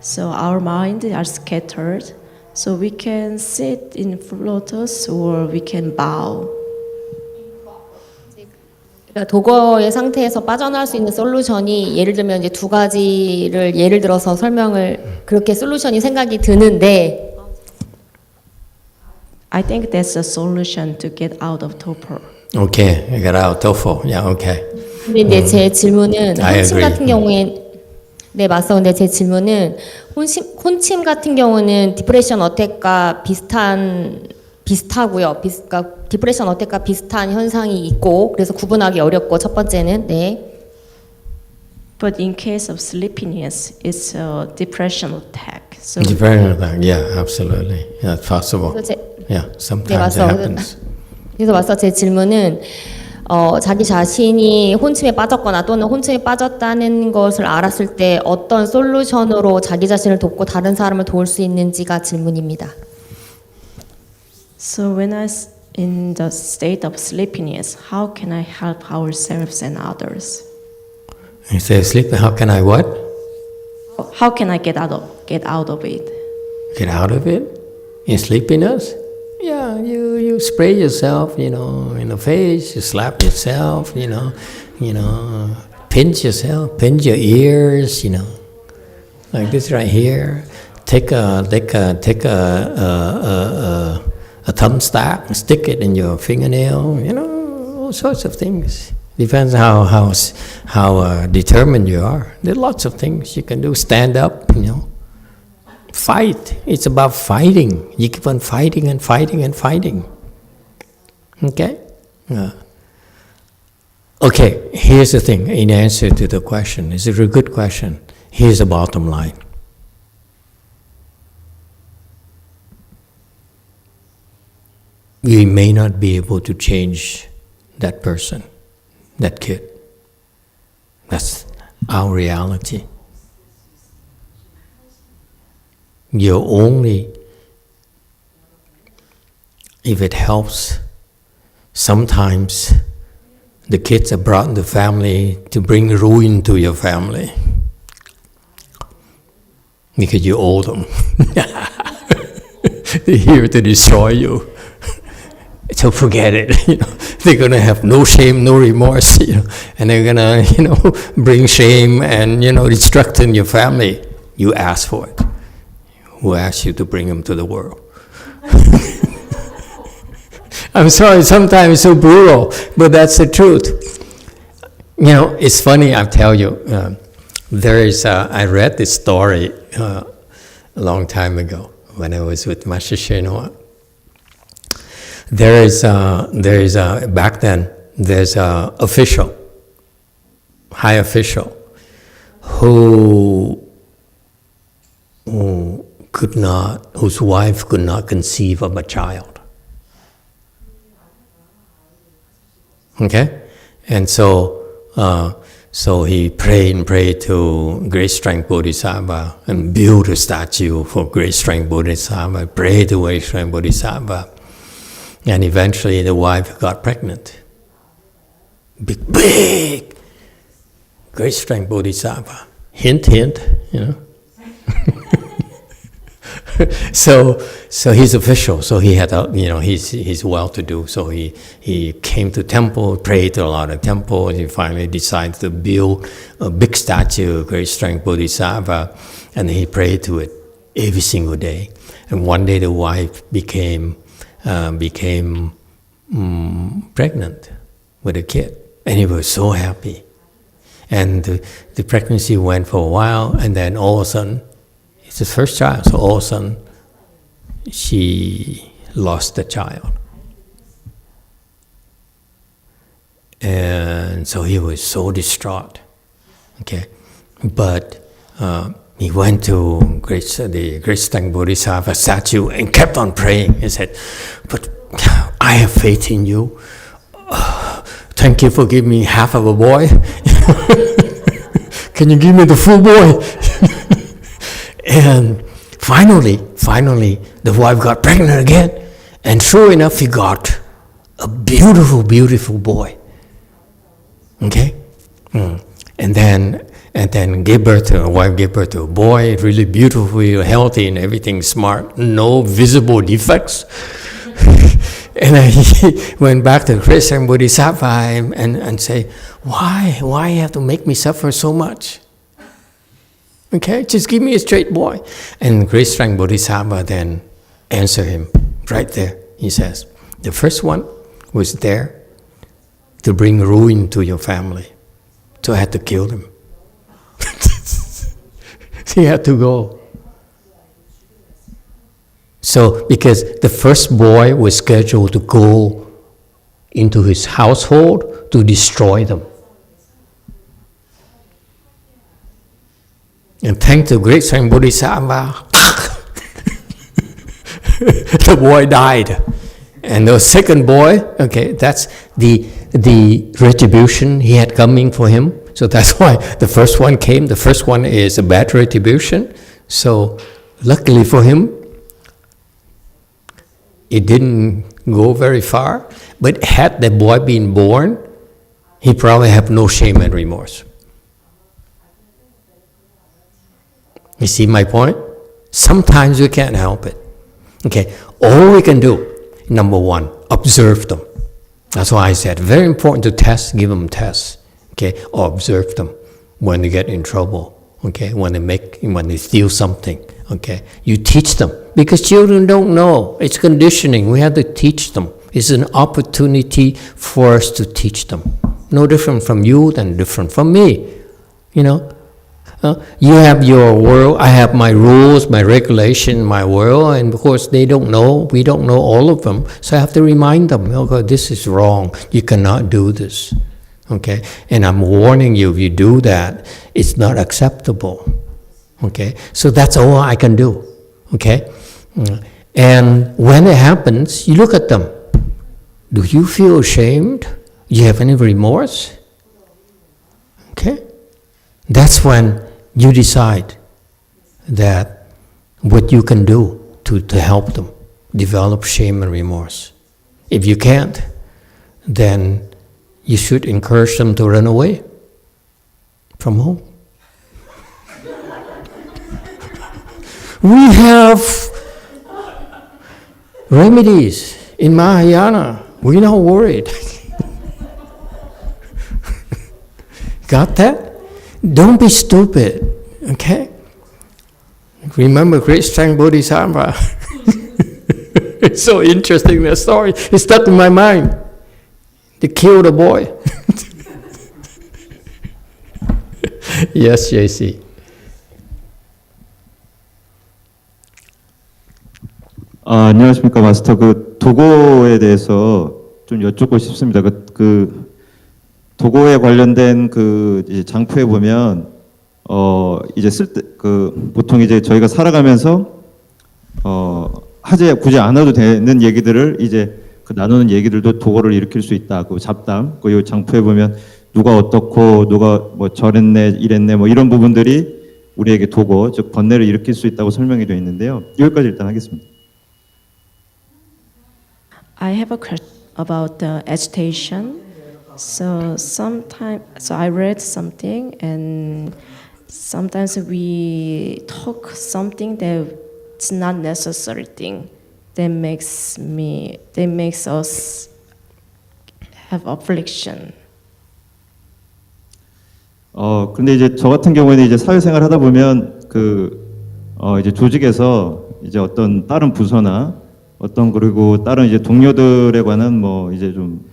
so our mind are scattered. So we can sit in lotus or we can bow. 그러니까 도거의 상태에서 빠져나올 수 있는 솔루션이 예를 들면 이제 두 가지를 예를 들어서 설명을 그렇게 솔루션이 생각이 드는데 I think that's a solution to get out of torpor. Okay, I got out TOEFL. Yeah, okay. 근데 이제 제 질문은 I 혼침 agree. 같은 경우에 네 맞서. 근데 제 질문은 혼침 같은 경우는 디프레션 어택과 비슷하고요. 그러니까 디프레션 어택과 비슷한 현상이 있고 그래서 구분하기 어렵고 첫 번째는 네. But in case of sleepiness, it's a depression attack. So Depression attack, yeah, absolutely. Yeah, it's possible. 그래서 Yeah, 네 sometimes it 맞서. happens. 그래서 맞서 제 질문은 자기 자신이 혼침에 빠졌거나 또는 혼침에 빠졌다는 것을 알았을 때 어떤 솔루션으로 자기 자신을 돕고 다른 사람을 도울 수 있는지가 질문입니다. So when in the state of sleepiness, how can I help ourselves and others? You say sleep, how can I what? How can I get out of it? Get out of it? In sleepiness? Yeah, you spray yourself, in the face. You slap yourself, pinch yourself, pinch your ears, like this right here. Take a thumbtack and stick it in your fingernail. All sorts of things. Depends how determined you are. There are lots of things you can do. Stand up, Fight. It's about fighting. You keep on fighting and fighting and fighting. Okay? Okay, here's the thing. In answer to the question, it's a good question. Here's the bottom line. We may not be able to change that person, that kid. That's our reality. You're only, if it helps, sometimes the kids are brought into family to bring ruin to your family. Because you owe them. They're here to destroy you. So forget it. They're gonna have no shame, no remorse, and they're gonna, bring shame and destruction in your family. You asked for it. Who asked you to bring them to the world? I'm sorry, sometimes it's so brutal, but that's the truth. It's funny, I'll tell you. I read this story a long time ago when I was with Master YongHua. Back then, there's a official, high official, whose wife could not conceive of a child. Okay? And so he prayed to Great Strength Bodhisattva and built a statue for Great Strength Bodhisattva, prayed to Great Strength Bodhisattva. And eventually the wife got pregnant. Big, Great Strength Bodhisattva. Hint, So he's official. So he had, he's well-to-do. So he came to temple, prayed to a lot of temples. He finally decided to build a big statue of Great Strength Bodhisattva, and he prayed to it every single day. And one day the wife became pregnant with a kid, and he was so happy. And the pregnancy went for a while, and then all of a sudden, it's his first child, so all of a sudden, she lost the child. And so he was so distraught, okay? But he went to the Great Strength Bodhisattva statue and kept on praying. He said, but I have faith in you. Thank you for giving me half of a boy. Can you give me the full boy? And finally, the wife got pregnant again. And sure enough, he got a beautiful, beautiful boy. Okay? And then gave birth to a wife, gave birth to a boy, really beautiful, healthy, and everything smart, no visible defects. And he went back to Krishna and Bodhisattva and say, why you have to make me suffer so much? Okay, just give me a straight boy. And Krishna and Bodhisattva then answer him right there. He says, the first one was there to bring ruin to your family. So I had to kill him. He had to go. So, because the first boy was scheduled to go into his household to destroy them. And thanks to Great Strength Bodhisattva, the boy died. And the second boy, okay, that's the retribution he had coming for him. So that's why the first one came. The first one is a bad retribution. So luckily for him, it didn't go very far. But had the boy been born, he probably have no shame and remorse. You see my point? Sometimes we can't help it. Okay, all we can do number one, observe them. That's why I said very important to test, give them tests, okay, or observe them when they get in trouble, okay, when they steal something, okay. You teach them because children don't know. It's conditioning. We have to teach them. It's an opportunity for us to teach them. No different from you than different from me, you know. You have your world, I have my rules, my regulation, my world, and of course they don't know, we don't know all of them, so I have to remind them, okay, this is wrong, you cannot do this, okay, and I'm warning you, if you do that, it's not acceptable, okay, so that's all I can do, okay, and when it happens, you look at them, do you feel ashamed? Do you have any remorse? Okay, that's when you decide that what you can do to help them develop shame and remorse. If you can't, then you should encourage them to run away from home. We have remedies in Mahayana. We're not worried. Got that? Don't be stupid, okay? Remember great strength Bodhisattva. It's so interesting, that story. It stuck in my mind. They killed a boy. Yes, JC. 안녕하십니까, 마스터. 그 도고에 대해서 좀 여쭙고 싶습니다. 그 도고에 관련된 그 이제 장표에 보면 이제 쓸 때 그 보통 이제 저희가 살아가면서 하지 굳이 안 해도 되는 얘기들을 이제 그 나누는 얘기들도 도고를 일으킬 수 있다. 그 잡담. 그 요 장표에 보면 누가 어떻고 누가 뭐 저랬네 이랬네 뭐 이런 부분들이 우리에게 도고 즉 번뇌를 일으킬 수 있다고 설명이 되어 있는데요. 여기까지 일단 하겠습니다. I have a question about the agitation. So I read something, and sometimes we talk something that's not necessary thing that makes us have affliction. 근데 이제 저 같은 경우에는 이제 사회생활 하다 보면 이제 조직에서 이제 어떤 다른 부서나 그리고 다른 이제 동료들에 관한 뭐 이제 좀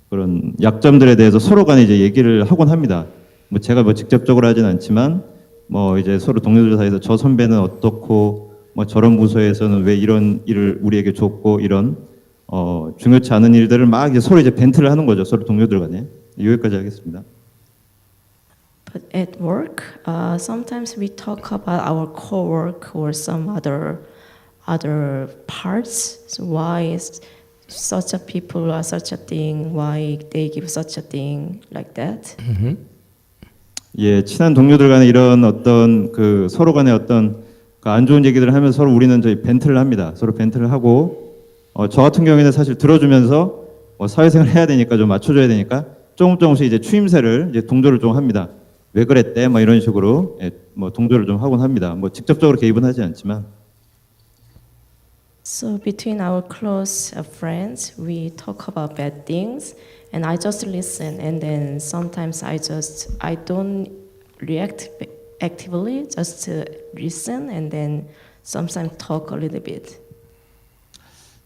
그런 약점들에 대해서 서로 간에 이제 얘기를 하곤 합니다. 뭐 제가 뭐 직접적으로 하진 않지만 뭐 이제 서로 동료들 사이에서 저 선배는 어떻고 뭐 저런 부서에서는 왜 이런 일을 우리에게 줬고 이런 중요치 않은 일들을 막 이제 서로 이제 벤트를 하는 거죠. 서로 동료들 간에. 여기까지 하겠습니다. But at work, sometimes we talk about our co-work or some other parts. So why is such a people are such a thing? Why they give such a thing like that? 예, 친한 동료들 간에 이런 어떤 그 서로 간에 어떤 그 안 좋은 얘기들을 하면서 서로 우리는 저희 벤트를 합니다. 서로 벤트를 하고 저 같은 경우에는 사실 들어주면서 사회생활 해야 되니까 좀 맞춰줘야 되니까 조금씩 이제 추임새를 이제 동조를 좀 합니다. 왜 그랬대? 뭐 이런 식으로 예, 뭐 동조를 좀 하곤 합니다. 뭐 직접적으로 개입은 하지 않지만. So between our close friends, we talk about bad things, and I just listen. And then sometimes I don't react actively, just listen, and then sometimes talk a little bit.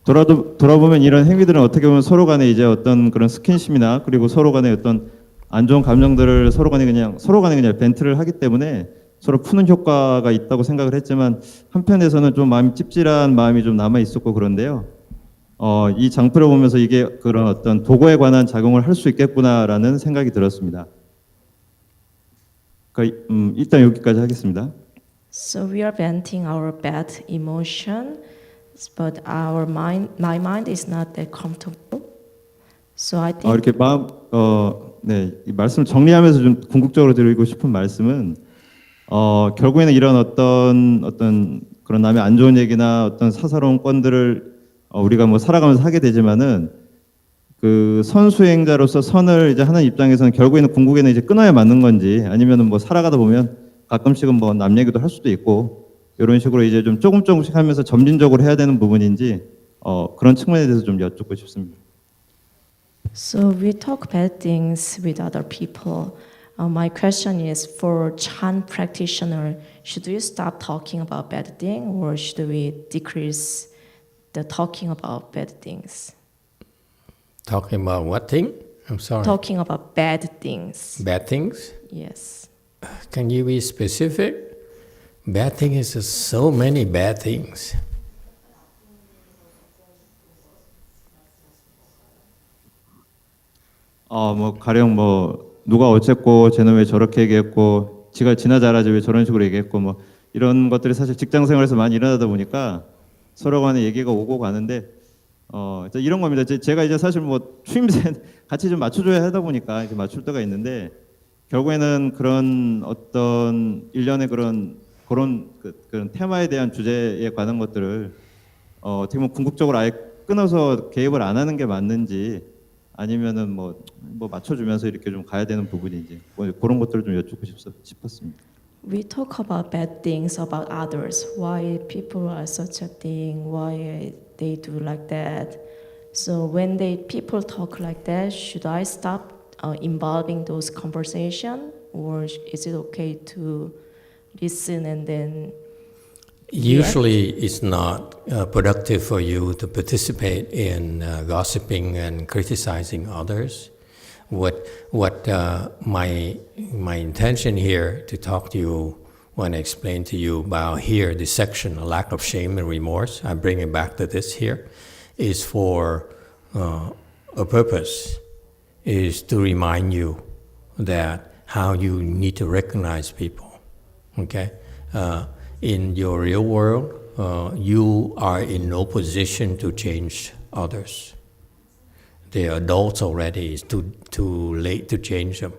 돌아보면 이런 행위들은 어떻게 보면 서로 간에 이제 어떤 그런 스킨십이나 그리고 서로 간에 어떤 안 좋은 감정들을 서로 간에 그냥 벤트를 하기 때문에 서로 푸는 효과가 있다고 생각을 했지만 한편에서는 좀 마음이 찝찝한 마음이 좀 남아 있었고 그런데요. 이 장표를 보면서 이게 그런 어떤 도구에 관한 작용을 할 수 있겠구나라는 생각이 들었습니다. 일단 여기까지 하겠습니다. So we are venting our bad emotion, but my mind is not that comfortable. So I think 이렇게 네, 이 말씀을 정리하면서 좀 궁극적으로 드리고 싶은 말씀은 결국에는 이런 어떤 그런 남의 안 좋은 얘기나 어떤 사사로운 건들을 우리가 뭐 살아가면서 하게 되지만은 그 선수행자로서 선을 이제 하는 입장에서는 결국에는 궁극에는 이제 끊어야 맞는 건지 아니면은 뭐 살아가다 보면 가끔씩은 뭐 남 얘기도 할 수도 있고 이런 식으로 이제 좀 조금씩 하면서 점진적으로 해야 되는 부분인지 그런 측면에 대해서 좀 여쭙고 싶습니다. So we talk bad things with other people. My question is for Chan practitioner, should we stop talking about bad things or should we decrease the talking about bad things? Talking about what thing? I'm sorry. Talking about bad things. Bad things? Yes. Can you be specific? Bad thing is just so many bad things. 가령 누가 어쨌고 쟤는 왜 저렇게 얘기했고 지가 지나 잘하지 왜 저런 식으로 얘기했고 이런 것들이 사실 직장 생활에서 많이 일어나다 보니까 서로 간에 얘기가 오고 가는데 이런 겁니다. 제가 이제 사실 추임새 같이 좀 맞춰줘야 하다 보니까 이제 맞출 때가 있는데 결국에는 그런 어떤 일련의 그런 테마에 대한 주제에 관한 것들을 어떻게 보면 궁극적으로 아예 끊어서 개입을 안 하는 게 맞는지 아니면은 맞춰주면서 이렇게 좀 가야 되는 부분인지 그런 것들을 좀 여쭙고 싶었습니다. We talk about bad things about others. Why people are such a thing? Why they do like that? So when people talk like that, should I stop involving those conversation, or is it okay to listen and then? Usually, it's not productive for you to participate in gossiping and criticizing others. What my intention here to talk to you when I explain to you about here this section, a lack of shame and remorse. I bring it back to this here, is for a purpose, is to remind you that how you need to recognize people. Okay. In your real world, you are in no position to change others. They are adults already. It's too late to change them.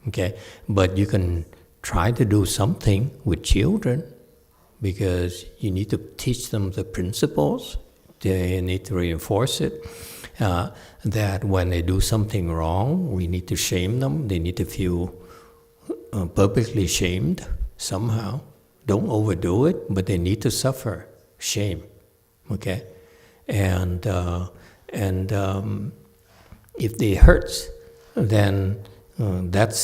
Okay, but you can try to do something with children because you need to teach them the principles. They need to reinforce it. That when they do something wrong, we need to shame them. They need to feel publicly shamed somehow. Don't overdo it, but they need to suffer shame, okay? And if they hurt, then that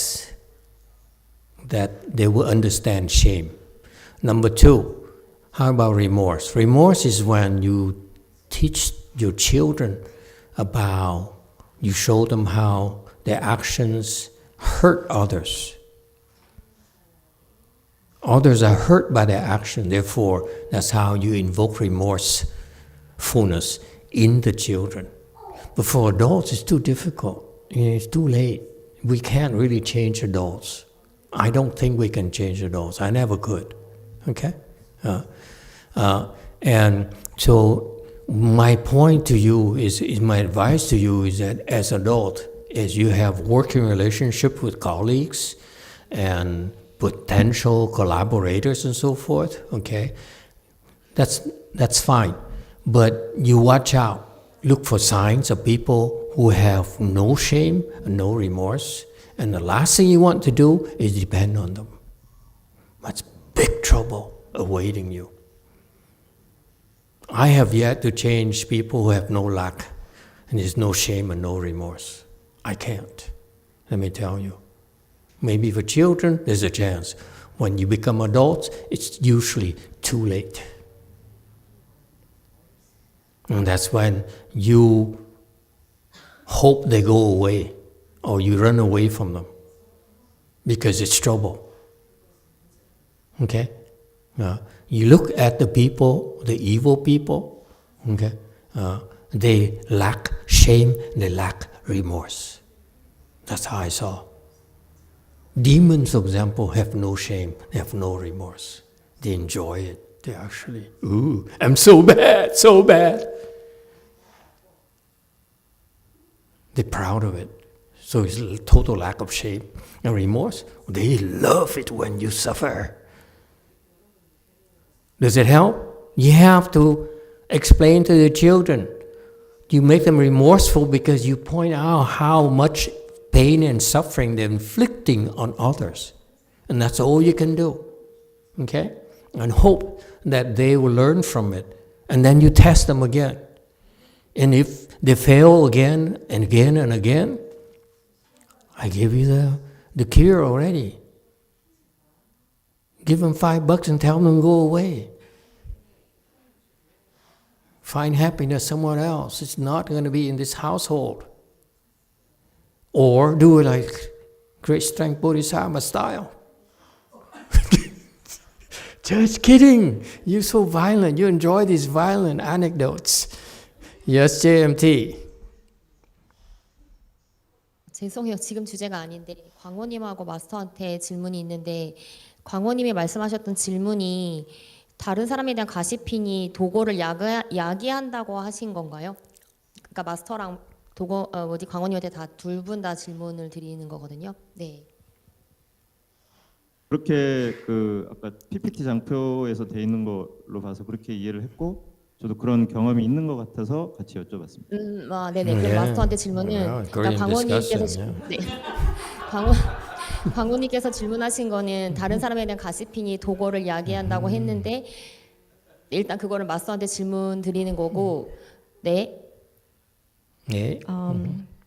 they will understand shame. Number two, how about remorse? Remorse is when you teach your children about, you show them how their actions hurt others. Others are hurt by their action, therefore, that's how you invoke remorsefulness in the children. But for adults, it's too difficult. It's too late. We can't really change adults. I don't think we can change adults. I never could. Okay? And so my point to you is my advice to you is that as adult, as you have working relationship with colleagues and potential collaborators and so forth, okay, that's fine. But you watch out. Look for signs of people who have no shame and no remorse. And the last thing you want to do is depend on them. That's big trouble awaiting you. I have yet to change people who have no lack, and there's no shame and no remorse. I can't. Let me tell you. Maybe for children, there's a chance. When you become adults, it's usually too late. And that's when you hope they go away or you run away from them because it's trouble. Okay? You look at the people, the evil people, okay? They lack shame, they lack remorse. That's how I saw. Demons, for example, have no shame, they have no remorse. They enjoy it. They actually, ooh, I'm so bad, so bad. They're proud of it. So it's a total lack of shame and remorse. They love it when you suffer. Does it help? You have to explain to the children. You make them remorseful because you point out how much pain and suffering they're inflicting on others. And that's all you can do. Okay? And hope that they will learn from it And then you test them again. And if they fail again and again and again, I give you the cure already. Give them $5 and tell them to go away. Find happiness somewhere else. It's not going to be in this household. Or do it like Great Strength Bodhisattva style. Just kidding. You're so violent. You enjoy these violent anecdotes. Yes, JMT. 죄송해요. 지금 주제가 아닌데 광호님하고 마스터한테 질문이 있는데 광호님이 말씀하셨던 질문이 다른 사람에 대한 가시핀이 도고를 야기한다고 하신 건가요? 그러니까 마스터랑 광호님한테 다 둘 분 다 질문을 드리는 거거든요. 네. 그렇게 그 아까 PPT 장표에서 돼 있는 걸로 봐서 그렇게 이해를 했고 저도 그런 경험이 있는 것 같아서 같이 여쭤봤습니다. 네네. 그럼 마스터한테 질문은 그러니까 광호님께서 질문하신 거는 다른 사람에 대한 가시핀이 도고를 야기한다고 했는데 일단 그거를 마스터한테 질문 드리는 거고 네. 네.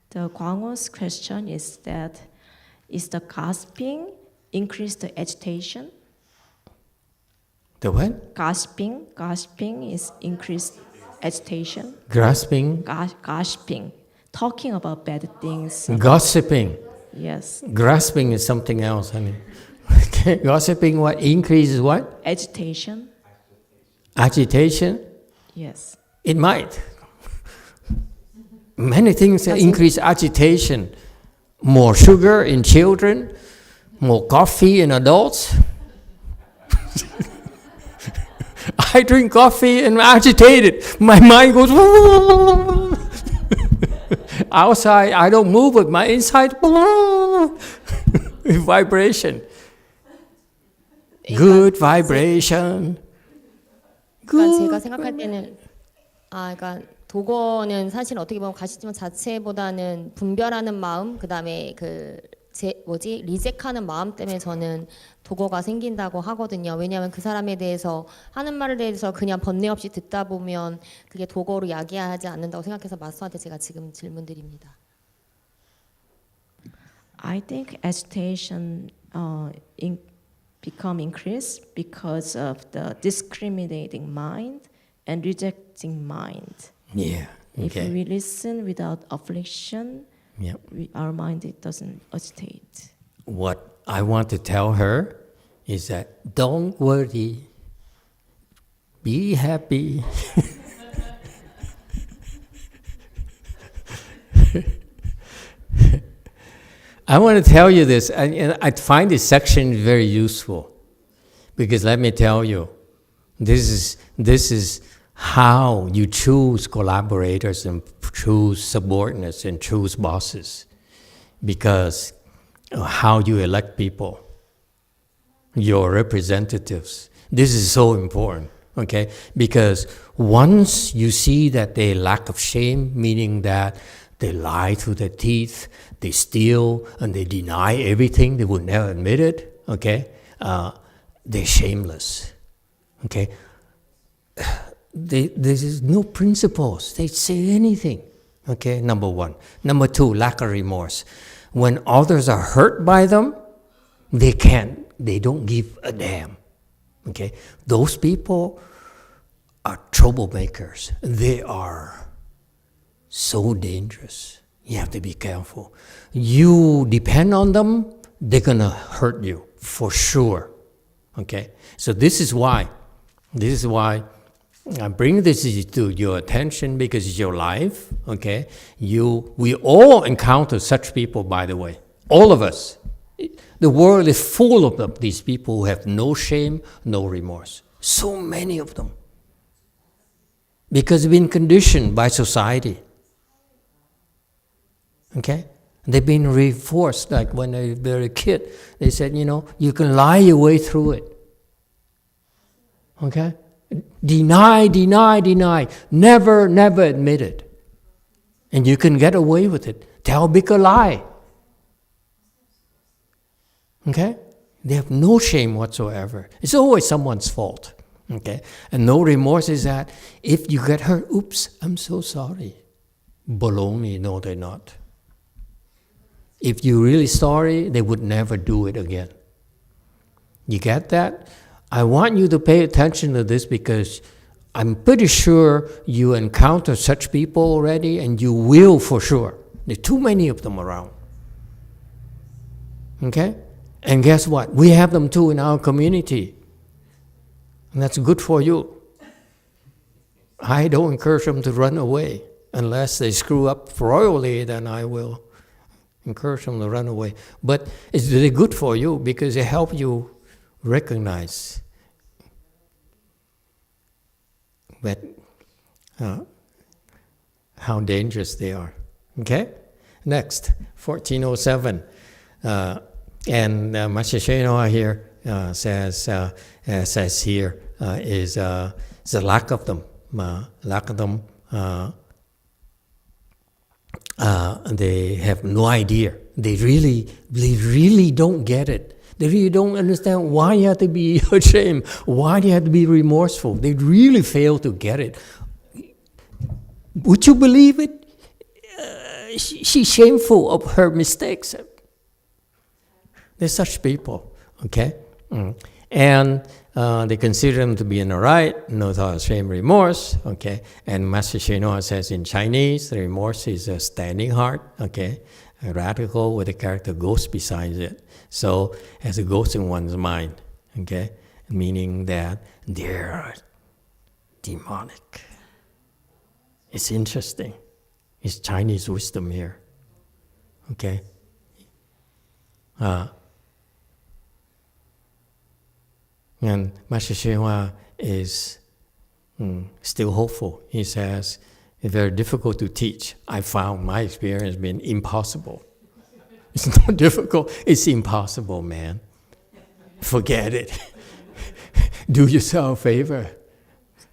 The Gwangho's question is that is the gasping increase the agitation? The what? Gasping is increased agitation. Grasping? Gasping. Talking about bad things. Gossiping. Yes. Grasping is something else, honey. Okay. Gossiping what? Increases what? Agitation. Agitation? Yes. It might. Many things increase agitation. More sugar in children, more coffee in adults. I drink coffee and I'm agitated. My mind goes outside. I don't move, but my inside vibration. Good vibration. 그러니까 제가 생각할 때는 그러니까 도거는 사실 어떻게 보면 가시점 자체보다는 분별하는 마음, 그다음에 리젝하는 마음 때문에 저는 도거가 생긴다고 하거든요. 왜냐하면 그 사람에 대해서 하는 말에 대해서 그냥 번뇌 없이 듣다 보면 그게 도거로 야기하지 않는다고 생각해서 마스터한테 제가 지금 질문 드립니다. I think agitation become increased because of the discriminating mind and rejecting mind. Yeah. Okay. If we listen without affliction, Yep. Our mind it doesn't agitate. What I want to tell her is that don't worry, be happy. I want to tell you this, and I find this section very useful because let me tell you, this is how you choose collaborators and choose subordinates and choose bosses, because how you elect people, your representatives. This is so important, okay? Because once you see that they lack of shame, meaning that they lie through their teeth, they steal, and they deny everything, they would never admit it, okay? They're shameless, okay? There's no principles. They say anything. Okay, number one. Number two, lack of remorse. When others are hurt by them, they don't give a damn. Okay, those people are troublemakers. They are so dangerous. You have to be careful. You depend on them, they're gonna hurt you for sure. Okay, so this is why I bring this to your attention because it's your life, okay? We all encounter such people, by the way. All of us. The world is full of them, these people who have no shame, no remorse. So many of them. Because they've been conditioned by society. Okay? They've been reinforced, like when they were a kid. They said, you can lie your way through it. Okay? Deny. Never admit it. And you can get away with it. Tell a bigger lie. Okay? They have no shame whatsoever. It's always someone's fault. Okay? And no remorse is that if you get hurt, oops, I'm so sorry. Baloney, no, they're not. If you're really sorry, they would never do it again. You get that? I want you to pay attention to this because I'm pretty sure you encounter such people already, and you will for sure. There are too many of them around. Okay? And guess what? We have them too in our community. And that's good for you. I don't encourage them to run away. Unless they screw up royally, then I will encourage them to run away. But it's really good for you because it helps you recognize that how dangerous they are. Okay? Next, 1407. And Master Shenoa here says here is the lack of them. Lack of them. They have no idea. They really don't get it. They really don't understand why you have to be ashamed, why you have to be remorseful. They really fail to get it. Would you believe it? She's shameful of her mistakes. There's such people, okay? And they consider them to be in the right, no thought, shame, remorse, okay? And Master Shenoa says in Chinese, the remorse is a standing heart, okay? A radical with a character ghost besides it. So, as a ghost in one's mind, okay? Meaning that they're demonic. It's interesting. It's Chinese wisdom here, okay? And Master Shenoa is still hopeful. He says, it's very difficult to teach. I found my experience been impossible. It's not difficult, it's impossible, man. Forget it. Do yourself a favor.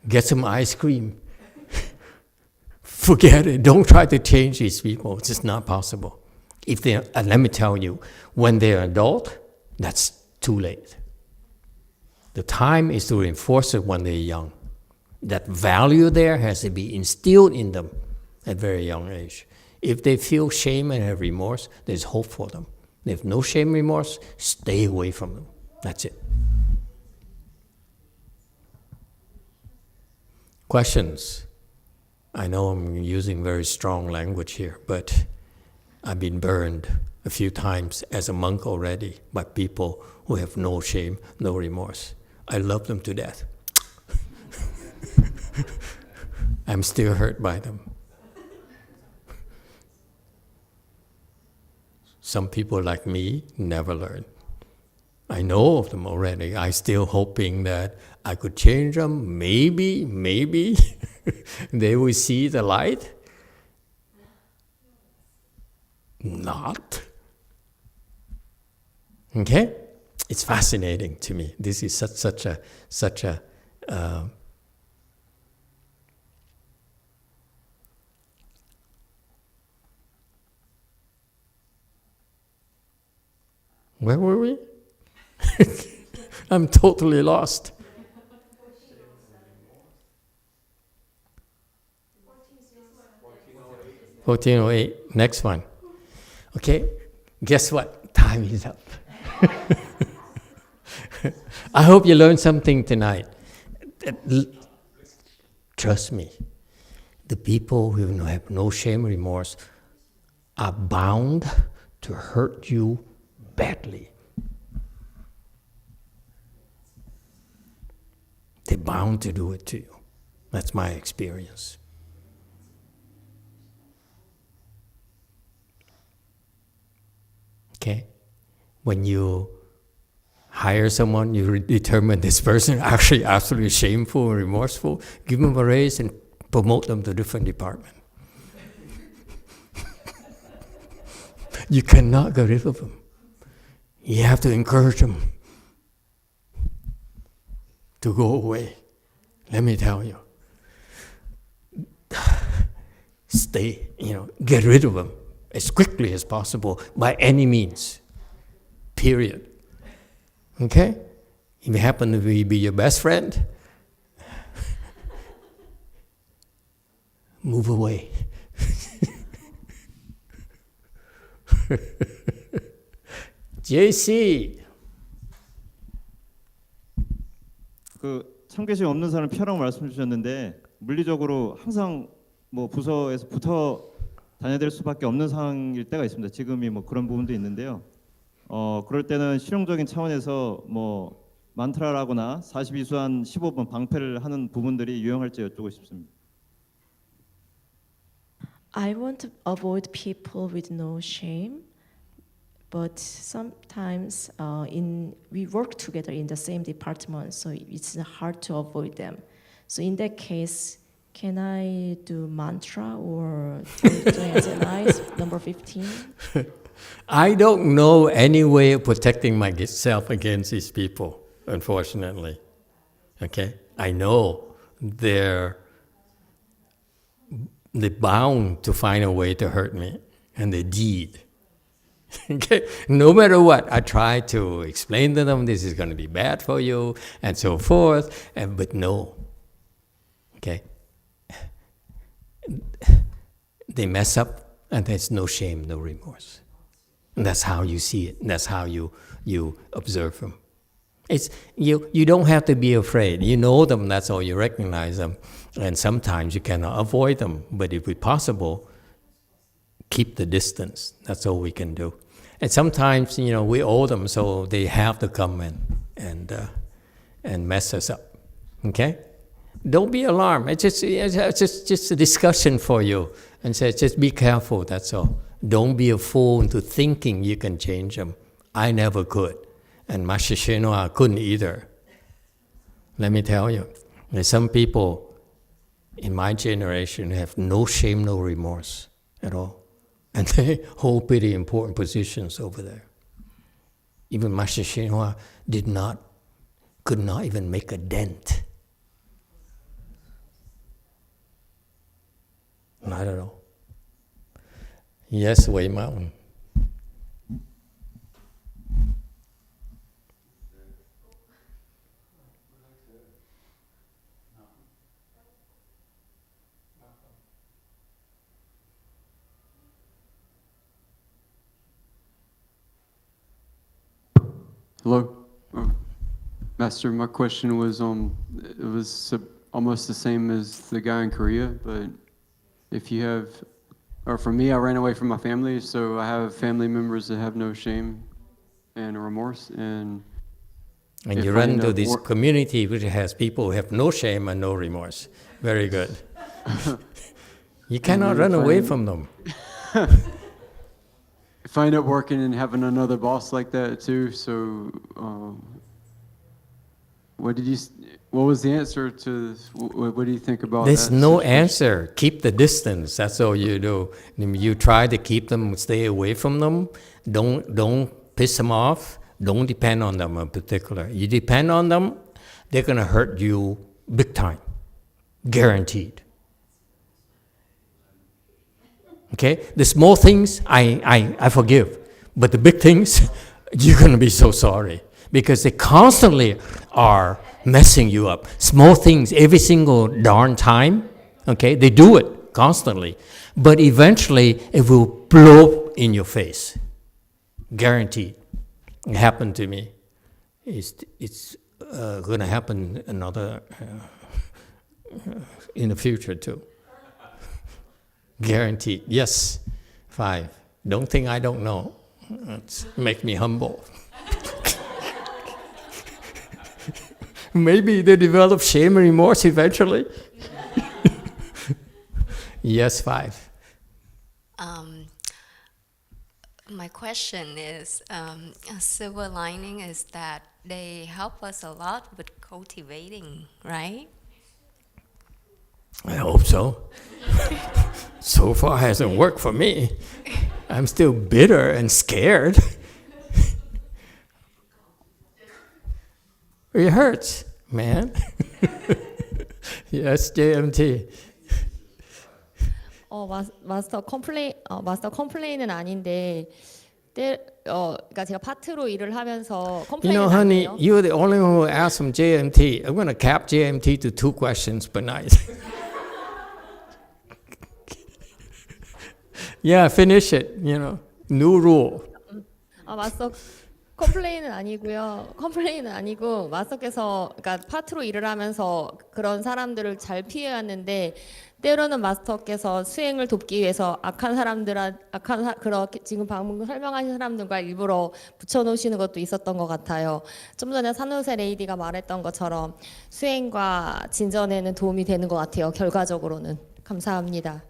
Get some ice cream. Forget it. Don't try to change these people. It's just not possible. If they, let me tell you, when they're adult, that's too late. The time is to reinforce it when they're young. That value there has to be instilled in them at a very young age. If they feel shame and have remorse, there's hope for them. If no shame, remorse, stay away from them. That's it. Questions? I know I'm using very strong language here, but I've been burned a few times as a monk already by people who have no shame, no remorse. I love them to death. I'm still hurt by them. Some people like me never learn. I know of them already. I'm still hoping that I could change them. Maybe they will see the light. Not. Okay? It's fascinating to me. This is such a where were we? I'm totally lost. 1408. Next one. Okay, guess what? Time is up. I hope you learned something tonight. Trust me, the people who have no shame, remorse are bound to hurt you badly. They're bound to do it to you. That's my experience. Okay? When you hire someone, you determine this person actually absolutely shameful and remorseful, give them a raise and promote them to a different department. You cannot get rid of them. You have to encourage them to go away. Let me tell you. Stay, get rid of them as quickly as possible by any means. Period. Okay? If you happen to be your best friend, move away. JC. 그 참깨심 없는 사람 피하라고 말씀 주셨는데 물리적으로 항상 뭐 부서에서 붙어 다녀야 될 수밖에 없는 상황일 때가 있습니다. 지금이 뭐 그런 부분도 있는데요. 그럴 때는 실용적인 차원에서 뭐 만트라라거나 42수한 15번 방패를 하는 부분들이 유용할지 여쭙고 싶습니다. I want to avoid people with no shame, but sometimes we work together in the same department, so it's hard to avoid them. So in that case, can I do mantra or number 15? I don't know any way of protecting myself against these people, unfortunately. Okay? I know they're bound to find a way to hurt me, and they did. Okay? No matter what, I try to explain to them this is going to be bad for you, and so forth, but no. Okay? They mess up, and there's no shame, no remorse. And that's how you see it. That's how you observe them. It's you don't have to be afraid. You know them, that's all. You recognize them. And sometimes you cannot avoid them. But if it's possible, keep the distance. That's all we can do. And sometimes, we owe them, so they have to come and mess us up. Okay? Don't be alarmed. It's just a discussion for you. And say, just be careful, that's all. Don't be a fool into thinking you can change them. I never could. And Master Shenhua couldn't either. Let me tell you, there's some people in my generation who have no shame, no remorse at all. And they hold pretty important positions over there. Even Master Shenhua could not even make a dent. Not at all. Yes, Wei Mountain. Hello, Master. My question was it was almost the same as the guy in Korea, but if you have, or for me, I ran away from my family, so I have family members that have no shame and remorse, and you run into this community which has people who have no shame and no remorse. Very good. You cannot run away from them. If I end up working and having another boss like that too, so what was the answer to, what do you think about There's that no situation? answer. Keep the distance. That's all you do. You try to keep them, stay away from them. Don't piss them off. Don't depend on them in particular. You depend on them, they're going to hurt you big time. Guaranteed. Okay? The small things, I forgive. But the big things, you're going to be so sorry. Because they constantly are messing you up. Small things, every single darn time, okay? They do it constantly. But eventually, it will blow in your face. Guaranteed. It happened to me. It's going to happen another in the future too. Guaranteed. Yes. 5. Don't think I don't know. Make me humble. Maybe they develop shame and remorse eventually. Yes, 5. My question is, a silver lining is that they help us a lot with cultivating, right? I hope so. So far, it hasn't worked for me. I'm still bitter and scared. It hurts, man. Yes, JMT. 마스터 컴플레인은 아닌데, 그러니까 제가 파트로 일을 하면서 컴플레인은 honey, 아니에요. you're the only one who asked from JMT. I'm going to cap JMT to 2 questions per night. Yeah, finish it. New rule. 마스터 컴플레인은 아니고 마스터께서 그러니까 파트로 일을 하면서 그런 사람들을 잘 피해왔는데 때로는 마스터께서 수행을 돕기 위해서 그렇게 지금 방금 설명하신 사람들과 일부러 붙여놓으시는 것도 있었던 것 같아요. 좀 전에 산호세 레이디가 말했던 것처럼 수행과 진전에는 도움이 되는 것 같아요. 결과적으로는. 감사합니다.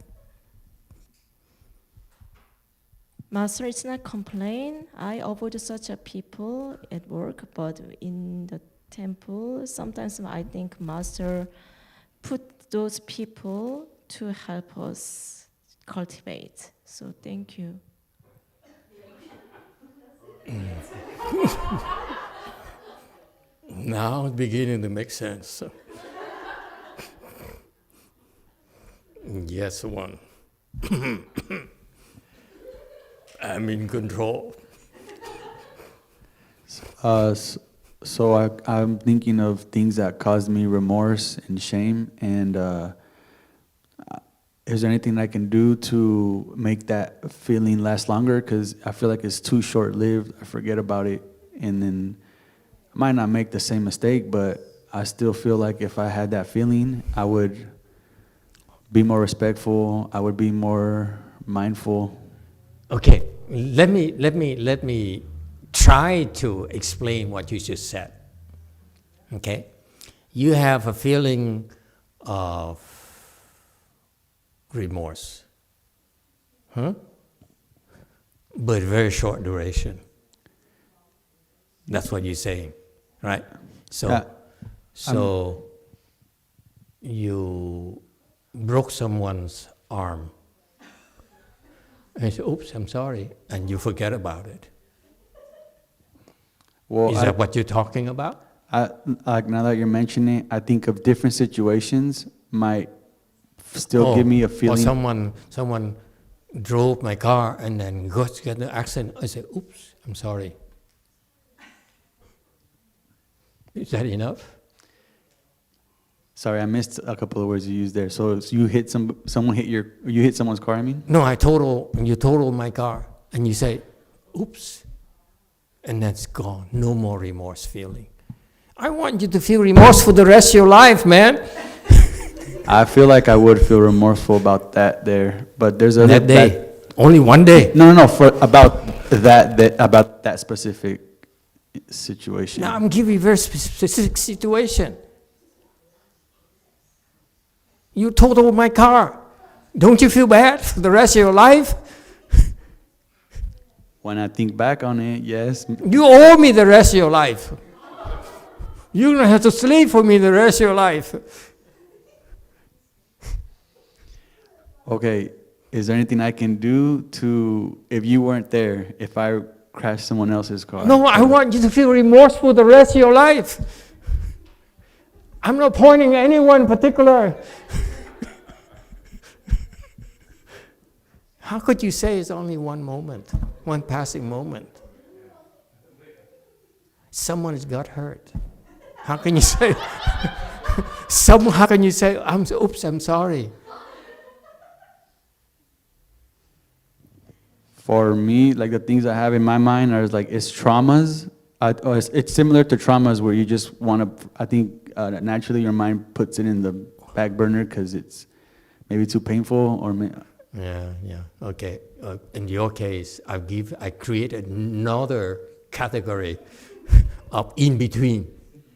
Master, it's not complain. I avoid such a people at work, but in the temple, sometimes I think Master put those people to help us cultivate. So thank you. Now it's beginning to make sense. Yes, one. I'm in control. So I'm thinking of things that caused me remorse and shame, and is there anything I can do to make that feeling last longer? Because I feel like it's too short-lived. I forget about it, and then I might not make the same mistake, but I still feel like if I had that feeling, I would be more respectful. I would be more mindful. Okay, let me try to explain what you just said. Okay, you have a feeling of remorse, but very short duration. That's what you're saying, right? So you broke someone's arm. And you say, oops, I'm sorry, and you forget about it. Well, Is that what you're talking about? Like now that you're mentioning it, I think of different situations might still give me a feeling. Or someone drove my car and then got in an accident. I say, oops, I'm sorry. Is that enough? Sorry, I missed a couple of words you used there. So you hit you hit someone's car, I mean? No, you totaled my car, and you say, oops, and that's gone. No more remorse feeling. I want you to feel remorse for the rest of your life, man. I feel like I would feel remorseful about that there, but there's other that day. Only one day. No, about that specific situation. Now I'm giving you a very specific situation. You totaled my car. Don't you feel bad for the rest of your life? When I think back on it, yes. You owe me the rest of your life. You're going to have to slave for me the rest of your life. Okay, is there anything I can do to, if you weren't there, if I crashed someone else's car? No, I want you to feel remorseful the rest of your life. I'm not pointing at anyone in particular. How could you say it's only one moment, one passing moment? Someone has got hurt. How can you say? How can you say? Oops, I'm sorry. For me, like the things I have in my mind are like it's traumas. It's similar to traumas where you just want to. I think naturally your mind puts it in the back burner because it's maybe too painful or. Yeah. Okay. In your case, I created another category of in between,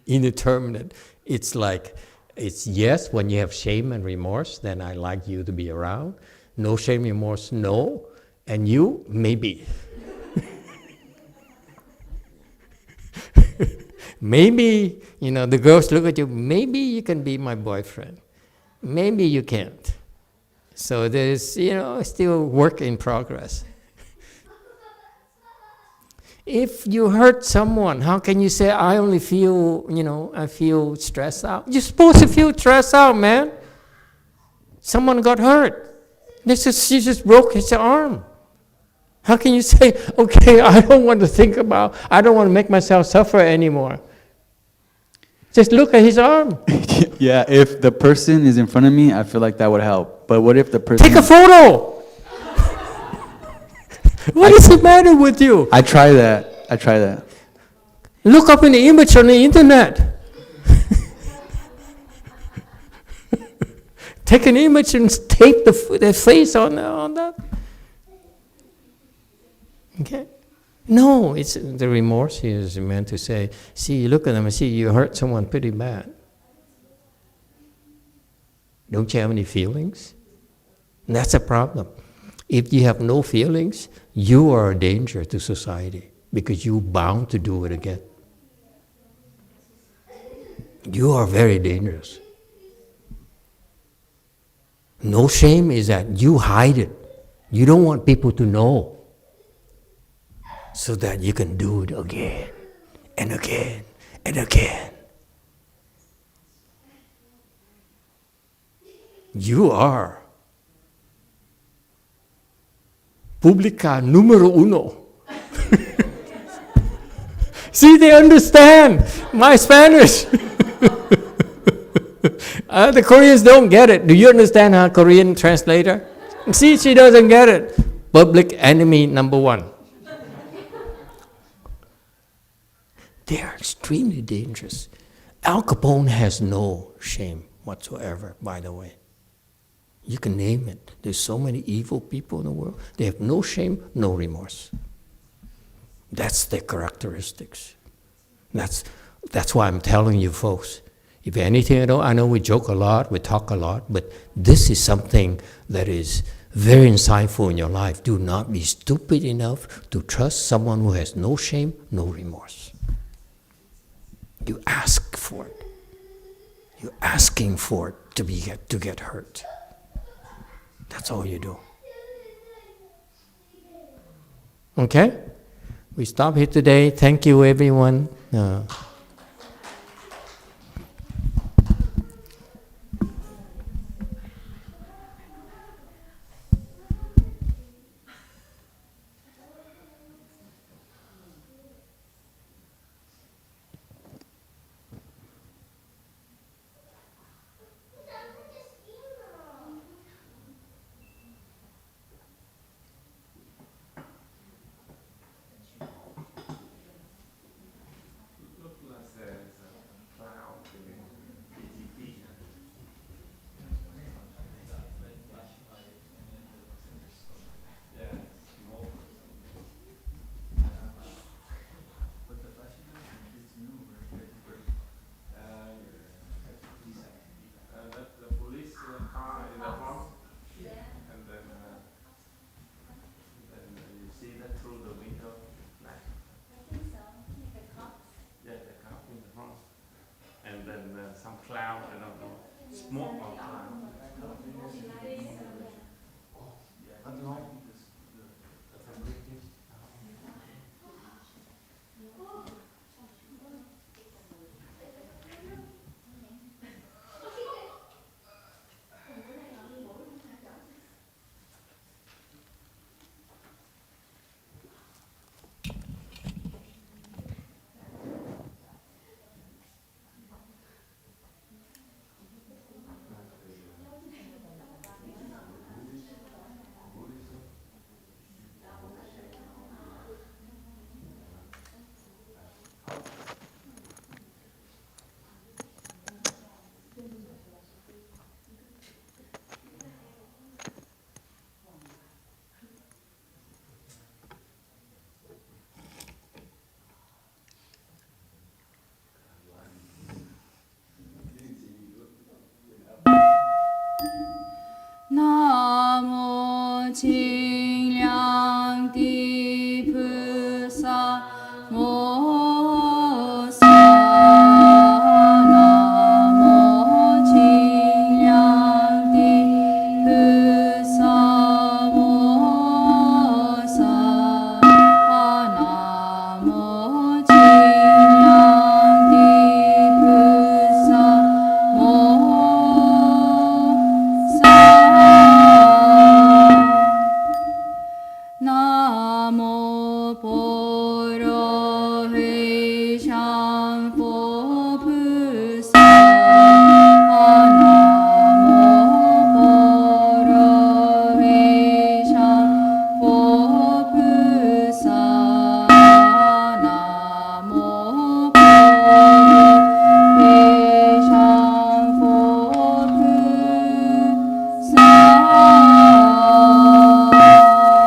indeterminate. It's like, it's yes, when you have shame and remorse, then I like you to be around. No shame, remorse, no. And you, maybe. Maybe, the girls look at you, maybe you can be my boyfriend. Maybe you can't. So there's, still work in progress. If you hurt someone, how can you say, I only feel, I feel stressed out? You're supposed to feel stressed out, man. Someone got hurt. She just broke his arm. How can you say, okay, I don't want to make myself suffer anymore? Just look at his arm. Yeah, if the person is in front of me, I feel like that would help. But what if the person... Take a photo! What is the matter with you? I try that. Look up an image on the internet. Take an image and tape their face on that. Okay? No, it's the remorse here is meant to say, see, look at them and see, you hurt someone pretty bad. Don't you have any feelings? And that's a problem. If you have no feelings, you are a danger to society because you're bound to do it again. You are very dangerous. No shame is that you hide it. You don't want people to know so that you can do it again and again and again. You are publica numero uno. See, they understand my Spanish. The Koreans don't get it. Do you understand how Korean translator? See, she doesn't get it. Public enemy number one. They are extremely dangerous. Al Capone has no shame whatsoever, by the way. You can name it. There's so many evil people in the world. They have no shame, no remorse. That's their characteristics. That's why I'm telling you folks, if anything, I know we joke a lot, we talk a lot, but this is something that is very insightful in your life. Do not be stupid enough to trust someone who has no shame, no remorse. You ask for it. You're asking for it to get hurt. That's all you do. Okay? We stop here today. Thank you, everyone. Some cloud, I don't know, smoke or cloud. Namo